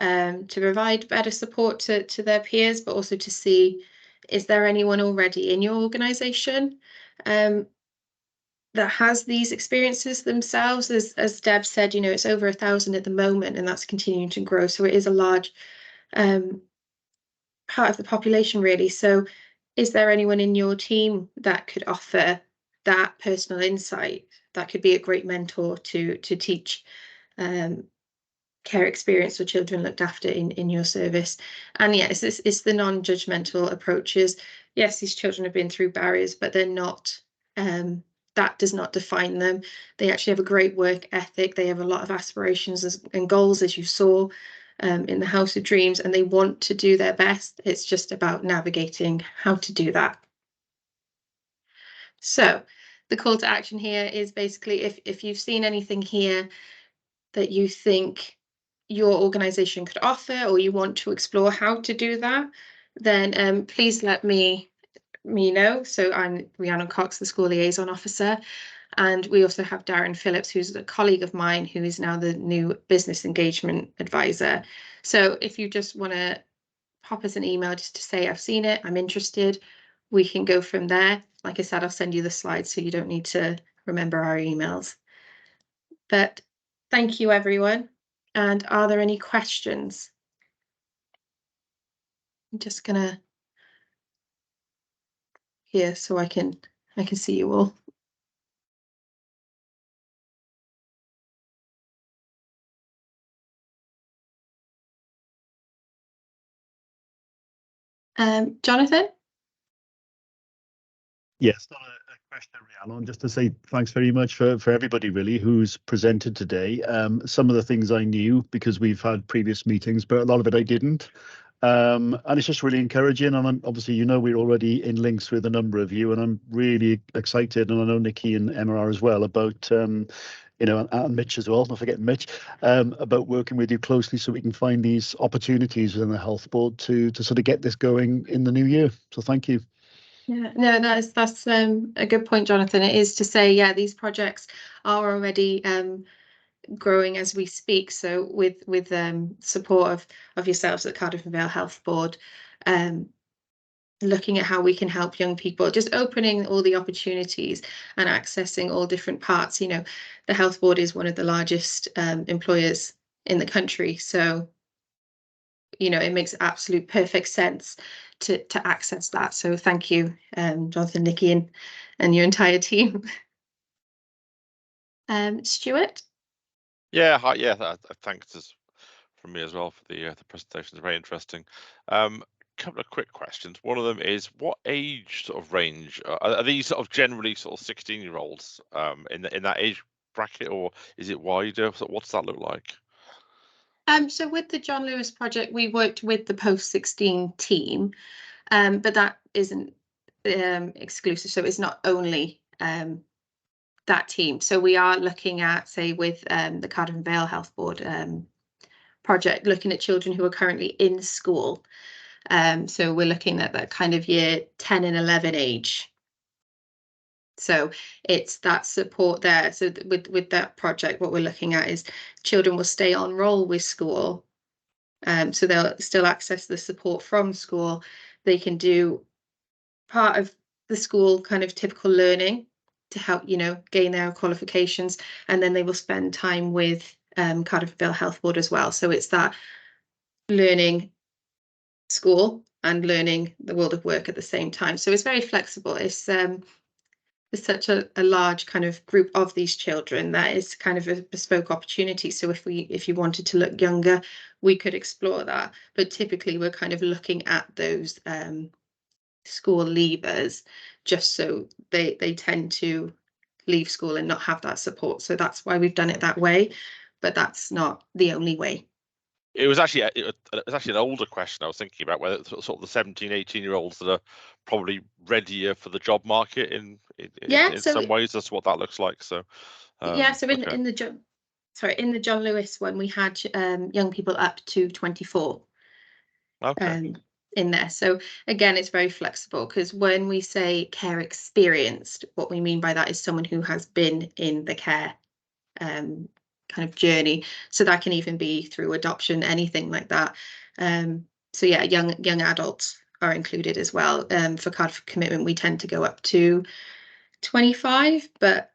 to provide better support to their peers, but also to see, is there anyone already in your organization that has these experiences themselves? As Deb said, you know, it's over 1,000 at the moment, and that's continuing to grow. So it is a large part of the population, really. So is there anyone in your team that could offer that personal insight, that could be a great mentor to teach care experience for children looked after in your service? And yes, it's the non-judgmental approaches. Yes, these children have been through barriers, but they're not, that does not define them. They actually have a great work ethic. They have a lot of aspirations and goals, as you saw. in the House of Dreams, and they want to do their best. It's just about navigating how to do that. So the call to action here is basically, if you've seen anything here that you think your organisation could offer, or you want to explore how to do that, then please let me know. So I'm Rhiannon Cox, the School Liaison Officer, and we also have Darren Phillips, who's a colleague of mine, who is now the new Business Engagement Advisor. So if you just want to pop us an email just to say, I've seen it, I'm interested, we can go from there. Like I said, I'll send you the slides so you don't need to remember our emails. But thank you, everyone. And are there any questions? I'm just gonna here so I can see you all. Jonathan? Yes, not a question, Rhiannon, just to say thanks very much for everybody really who's presented today. Some of the things I knew because we've had previous meetings, but a lot of it I didn't. And it's just really encouraging. And obviously, you know, we're already in links with a number of you, and I'm really excited. And I know Nikki and Emma are as well about, you know, and Mitch as well, not forgetting Mitch, about working with you closely so we can find these opportunities within the health board to sort of get this going in the new year. So thank you. Yeah, no, that's a good point, Jonathan. It is to say, yeah, these projects are already growing as we speak. So with support of yourselves at Cardiff and Vale Health Board, looking at how we can help young people, just opening all the opportunities and accessing all different parts. You know, the Health Board is one of the largest employers in the country, so you know, it makes absolute perfect sense to access that. So thank you, Jonathan, Nikki, and your entire team. Stuart? Yeah, hi. Yeah, thanks from me as well for the presentation. It's very interesting. Couple of quick questions. One of them is, what age sort of range are these sort of generally sort of 16-year-olds in that age bracket, or is it wider? So what's that look like? So with the John Lewis project, we worked with the post-16 team, but that isn't exclusive. So it's not only that team. So we are looking at, say, with the Cardiff and Vale Health Board project, looking at children who are currently in school. So we're looking at that kind of year 10 and 11 age. So it's that support there. So with that project, what we're looking at is children will stay on roll with school. So they'll still access the support from school. They can do part of the school kind of typical learning to help, you know, gain their qualifications. And then they will spend time with Cardiff Vale Health Board as well. So it's that learning school and learning the world of work at the same time. So it's very flexible. It's such a large kind of group of these children that is kind of a bespoke opportunity. So if you wanted to look younger, we could explore that. But typically we're kind of looking at those school leavers, just so they tend to leave school and not have that support. So that's why we've done it that way. But that's not the only way. It was actually an older question I was thinking about, whether it's sort of the 17, 18-year-olds that are probably readier for the job market in some ways. That's what that looks like. So yeah, so in the John Lewis one, we had young people up to 24 in there. So again, it's very flexible, because when we say care experienced, what we mean by that is someone who has been in the care kind of journey. So that can even be through adoption, anything like that. So yeah, young adults are included as well. For Cardiff Commitment, we tend to go up to 25, but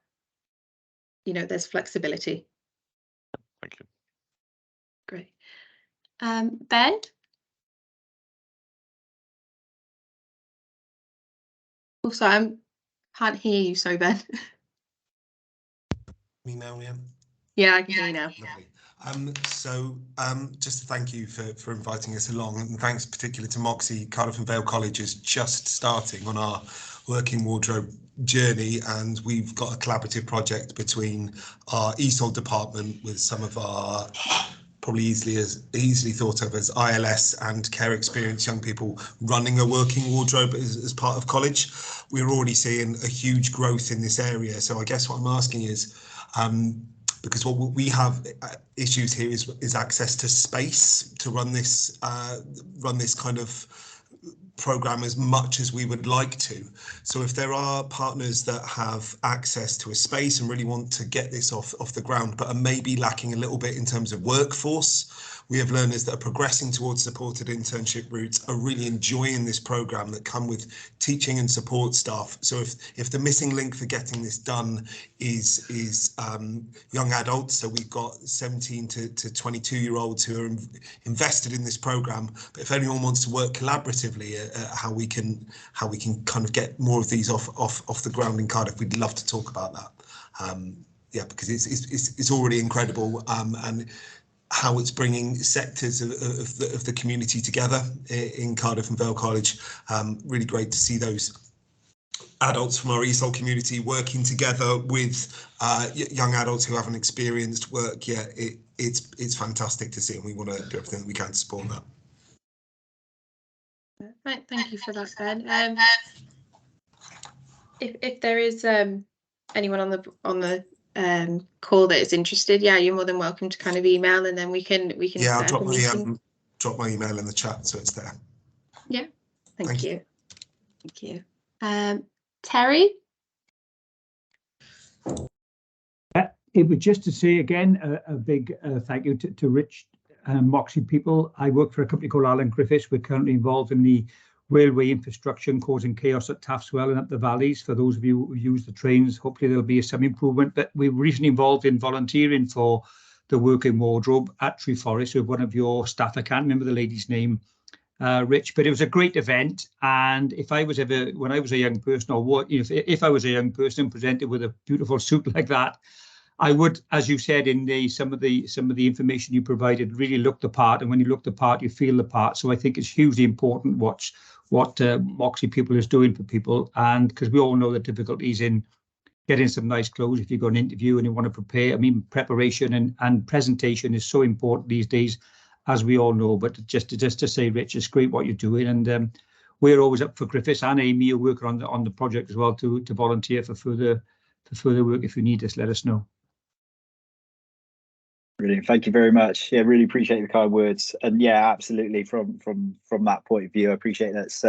you know, there's flexibility. Thank you. Great. Ben? Oh, sorry, I can't hear you, so Ben. Me now, Leanne? Yeah, I can hear you now. Lovely. So just to thank you for inviting us along, and thanks particularly to Moxie. Cardiff and Vale College is just starting on our working wardrobe journey, and we've got a collaborative project between our ESOL department with some of our probably easily thought of as ILS and care experience young people running a working wardrobe as part of college. We're already seeing a huge growth in this area. So I guess what I'm asking is, because what we have issues here is access to space to run this kind of program as much as we would like to. So if there are partners that have access to a space and really want to get this off the ground, but are maybe lacking a little bit in terms of workforce, we have learners that are progressing towards supported internship routes, are really enjoying this program, that come with teaching and support staff. So if the missing link for getting this done is young adults, so we've got 17 to 22-year-olds who are invested in this program. But if anyone wants to work collaboratively at how we can kind of get more of these off the ground in Cardiff, we'd love to talk about that. Yeah, because it's already incredible, and how it's bringing sectors of the community together in Cardiff and Vale College. Really great to see those adults from our ESOL community working together with young adults who haven't experienced work yet. It's fantastic to see, and we want to do everything that we can to support that. Thank you for that, Ben. If there is anyone on the call that is interested, yeah, you're more than welcome to kind of email, and then we can Yeah, I'll set up a meeting. drop my email in the chat so it's there. Yeah, thank you. Thank you. Terry? It was just to say again a big thank you to Rich Moxie people. I work for a company called Alan Griffiths. We're currently involved in the railway infrastructure and causing chaos at Taftswell and up the valleys. For those of you who use the trains, hopefully there'll be some improvement. But we were recently involved in volunteering for the working wardrobe at Treforest with one of your staff. I can't remember the lady's name, Rich, but it was a great event. And if I was ever, when I was a young person, or what, if I was a young person presented with a beautiful suit like that, I would, as you said in some of the information you provided, really look the part. And when you look the part, you feel the part. So I think it's hugely important what Moxie People is doing for people, and because we all know the difficulties in getting some nice clothes if you go an interview and you want to prepare. I mean, preparation and presentation is so important these days, as we all know. But just to say, Rich, it's great what you're doing, and we're always up for Griffiths and Amy are working on the project as well to volunteer for further work. If you need us, let us know. Brilliant. Thank you very much. Yeah, really appreciate the kind words. And yeah, absolutely. From that point of view, I appreciate that's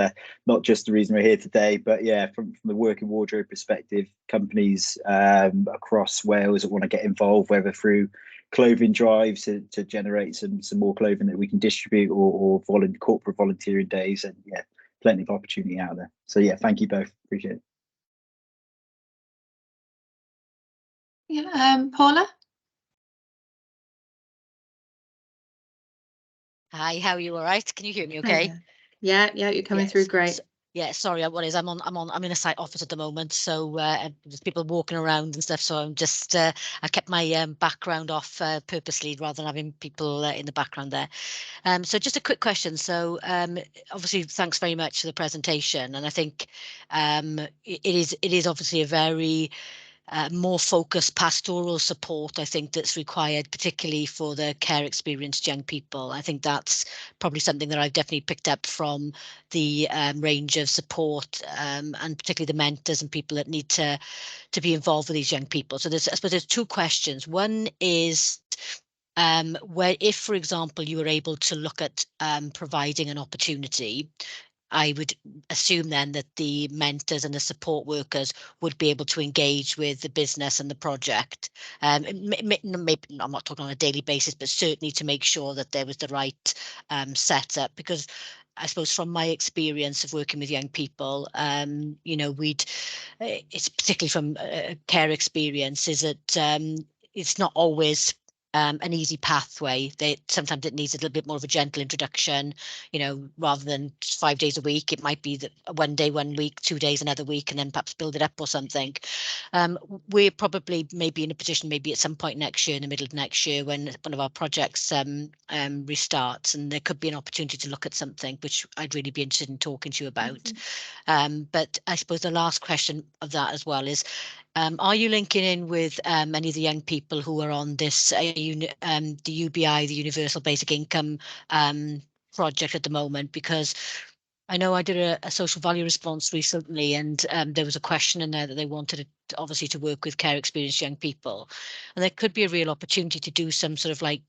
not just the reason we're here today, but yeah, from the working wardrobe perspective, companies across Wales that want to get involved, whether through clothing drives to generate some more clothing that we can distribute, or corporate volunteering days, and yeah, plenty of opportunity out there. So yeah, thank you both. Appreciate it. Yeah, Paula? Hi, how are you? All right? Can you hear me okay? Yeah, you're coming through great. Yeah, sorry, I'm in a site office at the moment, so there's people walking around and stuff, so I'm just I kept my background off purposely rather than having people in the background there. So just a quick question. So obviously thanks very much for the presentation, and I think it is obviously a very more focused pastoral support, I think, that's required, particularly for the care experienced young people. I think that's probably something that I've definitely picked up from the range of support, and particularly the mentors and people that need to be involved with these young people. So I suppose there's two questions. One is, where if, for example, you were able to look at providing an opportunity, I would assume then that the mentors and the support workers would be able to engage with the business and the project. Maybe I'm not talking on a daily basis, but certainly to make sure that there was the right setup. Because I suppose from my experience of working with young people, it's particularly from care experience, is that it's not always an easy pathway. Sometimes it needs a little bit more of a gentle introduction, rather than 5 days a week. It might be that one day, 1 week, 2 days, another week, and then perhaps build it up or something. We're probably maybe in a position, maybe at some point next year, in the middle of next year, when one of our projects restarts, and there could be an opportunity to look at something which I'd really be interested in talking to you about. But I suppose the last question of that as well is, Are you linking in with any of the young people who are on this the UBI, the Universal Basic Income project at the moment? Because I know I did a social value response recently, and there was a question in there that they wanted obviously to work with care experienced young people, and there could be a real opportunity to do some sort of like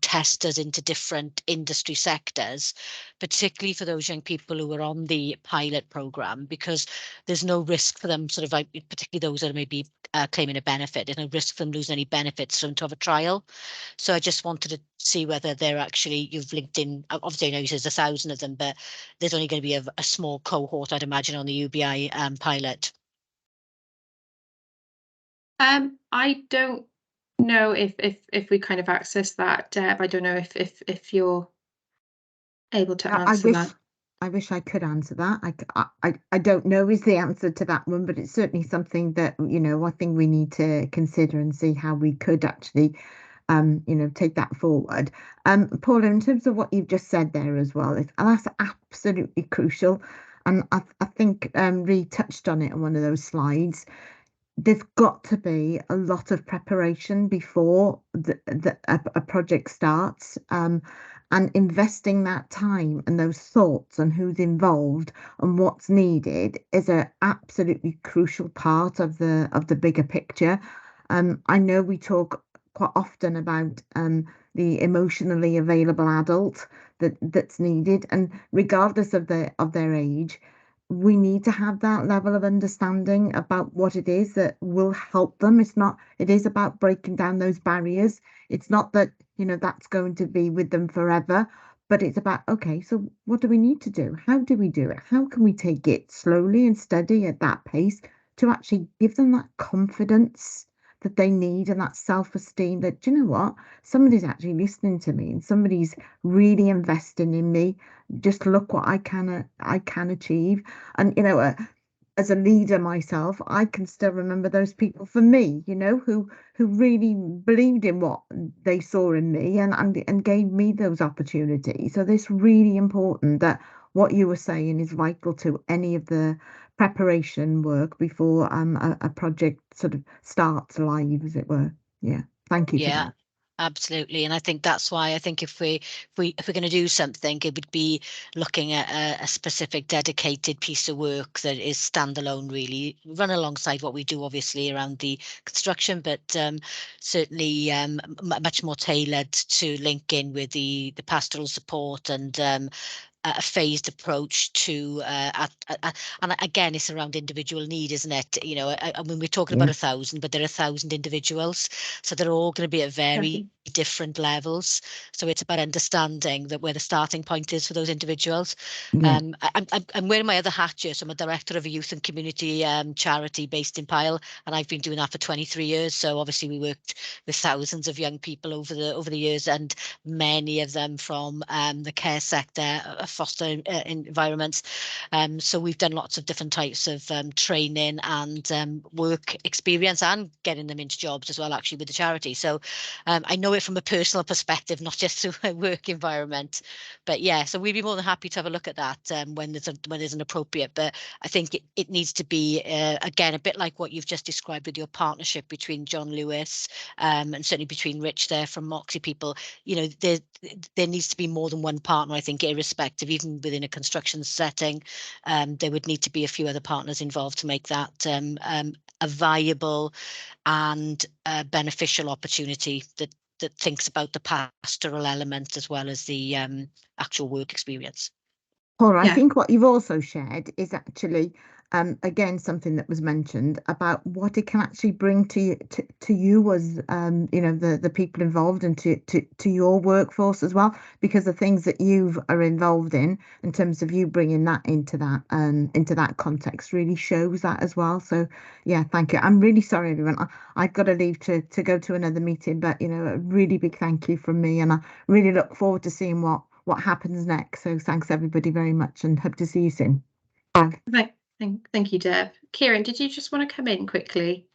test us into different industry sectors, particularly for those young people who are on the pilot program, because there's no risk for them, sort of like particularly those that are maybe claiming a benefit. There's no risk for them losing any benefits for them to have a trial. So I just wanted to see whether they're actually, you've linked in, obviously I know there's 1,000 of them, but there's only going to be a small cohort, I'd imagine, on the UBI pilot. I don't know if we kind of access that, Deb. I don't know if you're able to answer that. I wish I could answer that. I don't know is the answer to that one, but it's certainly something that, I think we need to consider and see how we could actually, take that forward. Paula, in terms of what you've just said there as well, that's absolutely crucial. And I think Ree touched on it on one of those slides. There's got to be a lot of preparation before a project starts, and investing that time and those thoughts on who's involved and what's needed is an absolutely crucial part of the bigger picture. I know we talk quite often about the emotionally available adult that's needed, and regardless of their age, we need to have that level of understanding about what it is that will help them. It is about breaking down those barriers. It's not that, that's going to be with them forever, but it's about, okay, so what do we need to do? How do we do it? How can we take it slowly and steady at that pace to actually give them that confidence that they need and that self-esteem that, you know what, somebody's actually listening to me and somebody's really investing in me. Just look what I can achieve. And as a leader myself, I can still remember those people for me, who really believed in what they saw in me and gave me those opportunities. So it's really important that what you were saying is vital to any of the preparation work before a project sort of starts live, as it were. Yeah, thank you for that. Absolutely, and I think that's why I think if we're going to do something, it would be looking at a specific dedicated piece of work that is standalone, really run alongside what we do, obviously around the construction, but certainly much more tailored to link in with the pastoral support and a phased approach to and again, it's around individual need, isn't it? I mean, we're talking about 1,000, but there are 1,000 individuals, so they're all going to be at very different levels. So it's about understanding that where the starting point is for those individuals. I'm wearing my other hat here, so I'm a director of a youth and community charity based in Pyle, and I've been doing that for 23 years. So obviously we worked with thousands of young people over the years, and many of them from the care sector, foster environments. So we've done lots of different types of training and work experience, and getting them into jobs as well, actually, with the charity. So I know it from a personal perspective, not just through a work environment. But yeah, so we'd be more than happy to have a look at that when there's an appropriate. But I think it needs to be again a bit like what you've just described with your partnership between John Lewis and certainly between Rich there from Moxie people. There needs to be more than one partner, I think, irrespective, even within a construction setting. There would need to be a few other partners involved to make that a viable and beneficial opportunity that thinks about the pastoral element as well as the actual work experience. Paula, I think what you've also shared is actually, again, something that was mentioned about what it can actually bring to you as, the people involved, and to your workforce as well, because the things that you are involved in terms of you bringing that into that context really shows that as well. So yeah, thank you. I'm really sorry, everyone. I've got to leave to go to another meeting, but a really big thank you from me, and I really look forward to seeing what happens next. So thanks everybody very much, and hope to see you soon. Bye. Thank you, Deb. Kieran, did you just want to come in quickly?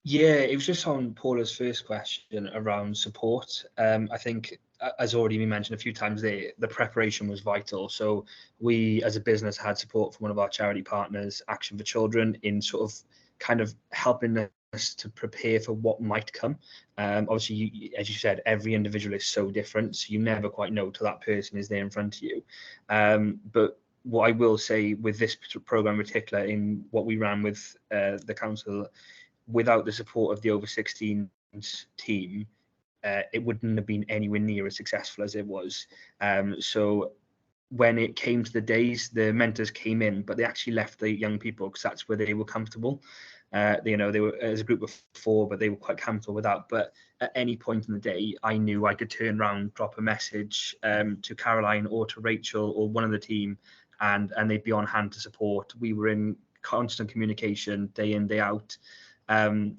Yeah, it was just on Paula's first question around support. I think, as already been mentioned a few times, the preparation was vital. So we, as a business, had support from one of our charity partners, Action for Children, in sort of kind of helping us to prepare for what might come. Obviously, as you said, every individual is so different, so you never quite know till that person is there in front of you. But what I will say with this program in particular, in what we ran with the council, without the support of the over 16s team, it wouldn't have been anywhere near as successful as it was. So when it came to the days, the mentors came in, but they actually left the young people because that's where they were comfortable. They were as a group of 4, but they were quite comfortable with that. But at any point in the day, I knew I could turn around, drop a message to Caroline or to Rachel or one of the team, and they'd be on hand to support. We were in constant communication day in, day out. And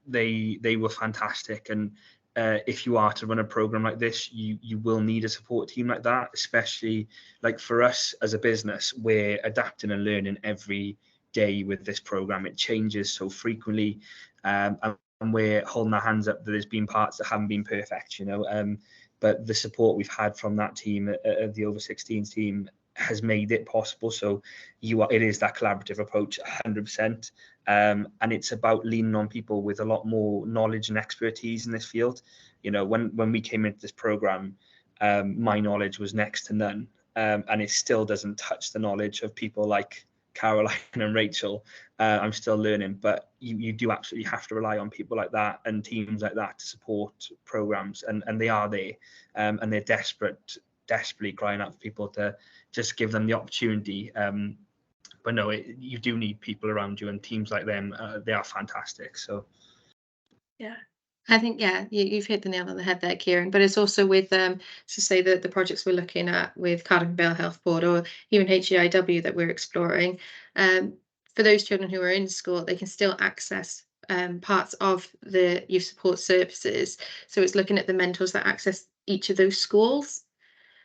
they were fantastic. And if you are to run a program like this, you will need a support team like that, especially like for us as a business. We're adapting and learning every day with this program. It changes so frequently, and we're holding our hands up that there's been parts that haven't been perfect, but the support we've had from that team, the over 16s team, has made it possible. So it is that collaborative approach 100%, and it's about leaning on people with a lot more knowledge and expertise in this field. When we came into this program, my knowledge was next to none, and it still doesn't touch the knowledge of people like Caroline and Rachel. I'm still learning, but you do absolutely have to rely on people like that and teams like that to support programs, and they are there, and they're desperately crying out for people to just give them the opportunity. But no, you do need people around you, and teams like them, they are fantastic. So yeah, I think you've hit the nail on the head there, Kieran. But it's also with so say that the projects we're looking at with Cardiff and Vale Health Board, or even HEIW that we're exploring, for those children who are in school, they can still access parts of the youth support services. So it's looking at the mentors that access each of those schools.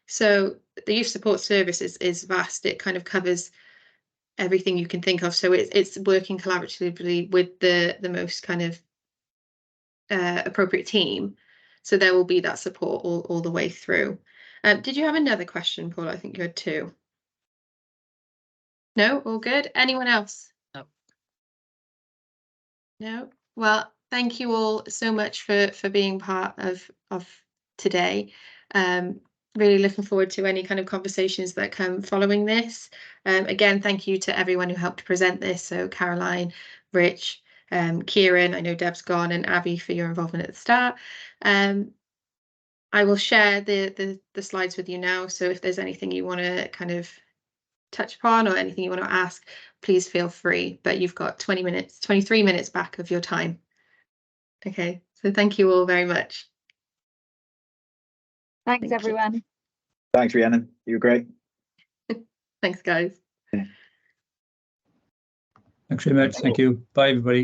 So the youth support service is vast. It kind of covers everything you can think of. So it's working collaboratively with the most kind of appropriate team. So there will be that support all the way through. Did you have another question, Paul? I think you had 2. No, all good. Anyone else? No. No. Well, thank you all so much for being part of today. Really looking forward to any kind of conversations that come following this. Again, thank you to everyone who helped present this. So Caroline, Rich, Kieran, I know Deb's gone, and Abby for your involvement at the start. I will share the slides with you now. So if there's anything you want to kind of touch upon or anything you want to ask, please feel free. But you've got 23 minutes back of your time. Okay, so thank you all very much. Thanks, everyone. Thanks, Rhiannon. You were great. Thanks, guys. Thanks very much. Thank you. Bye, everybody.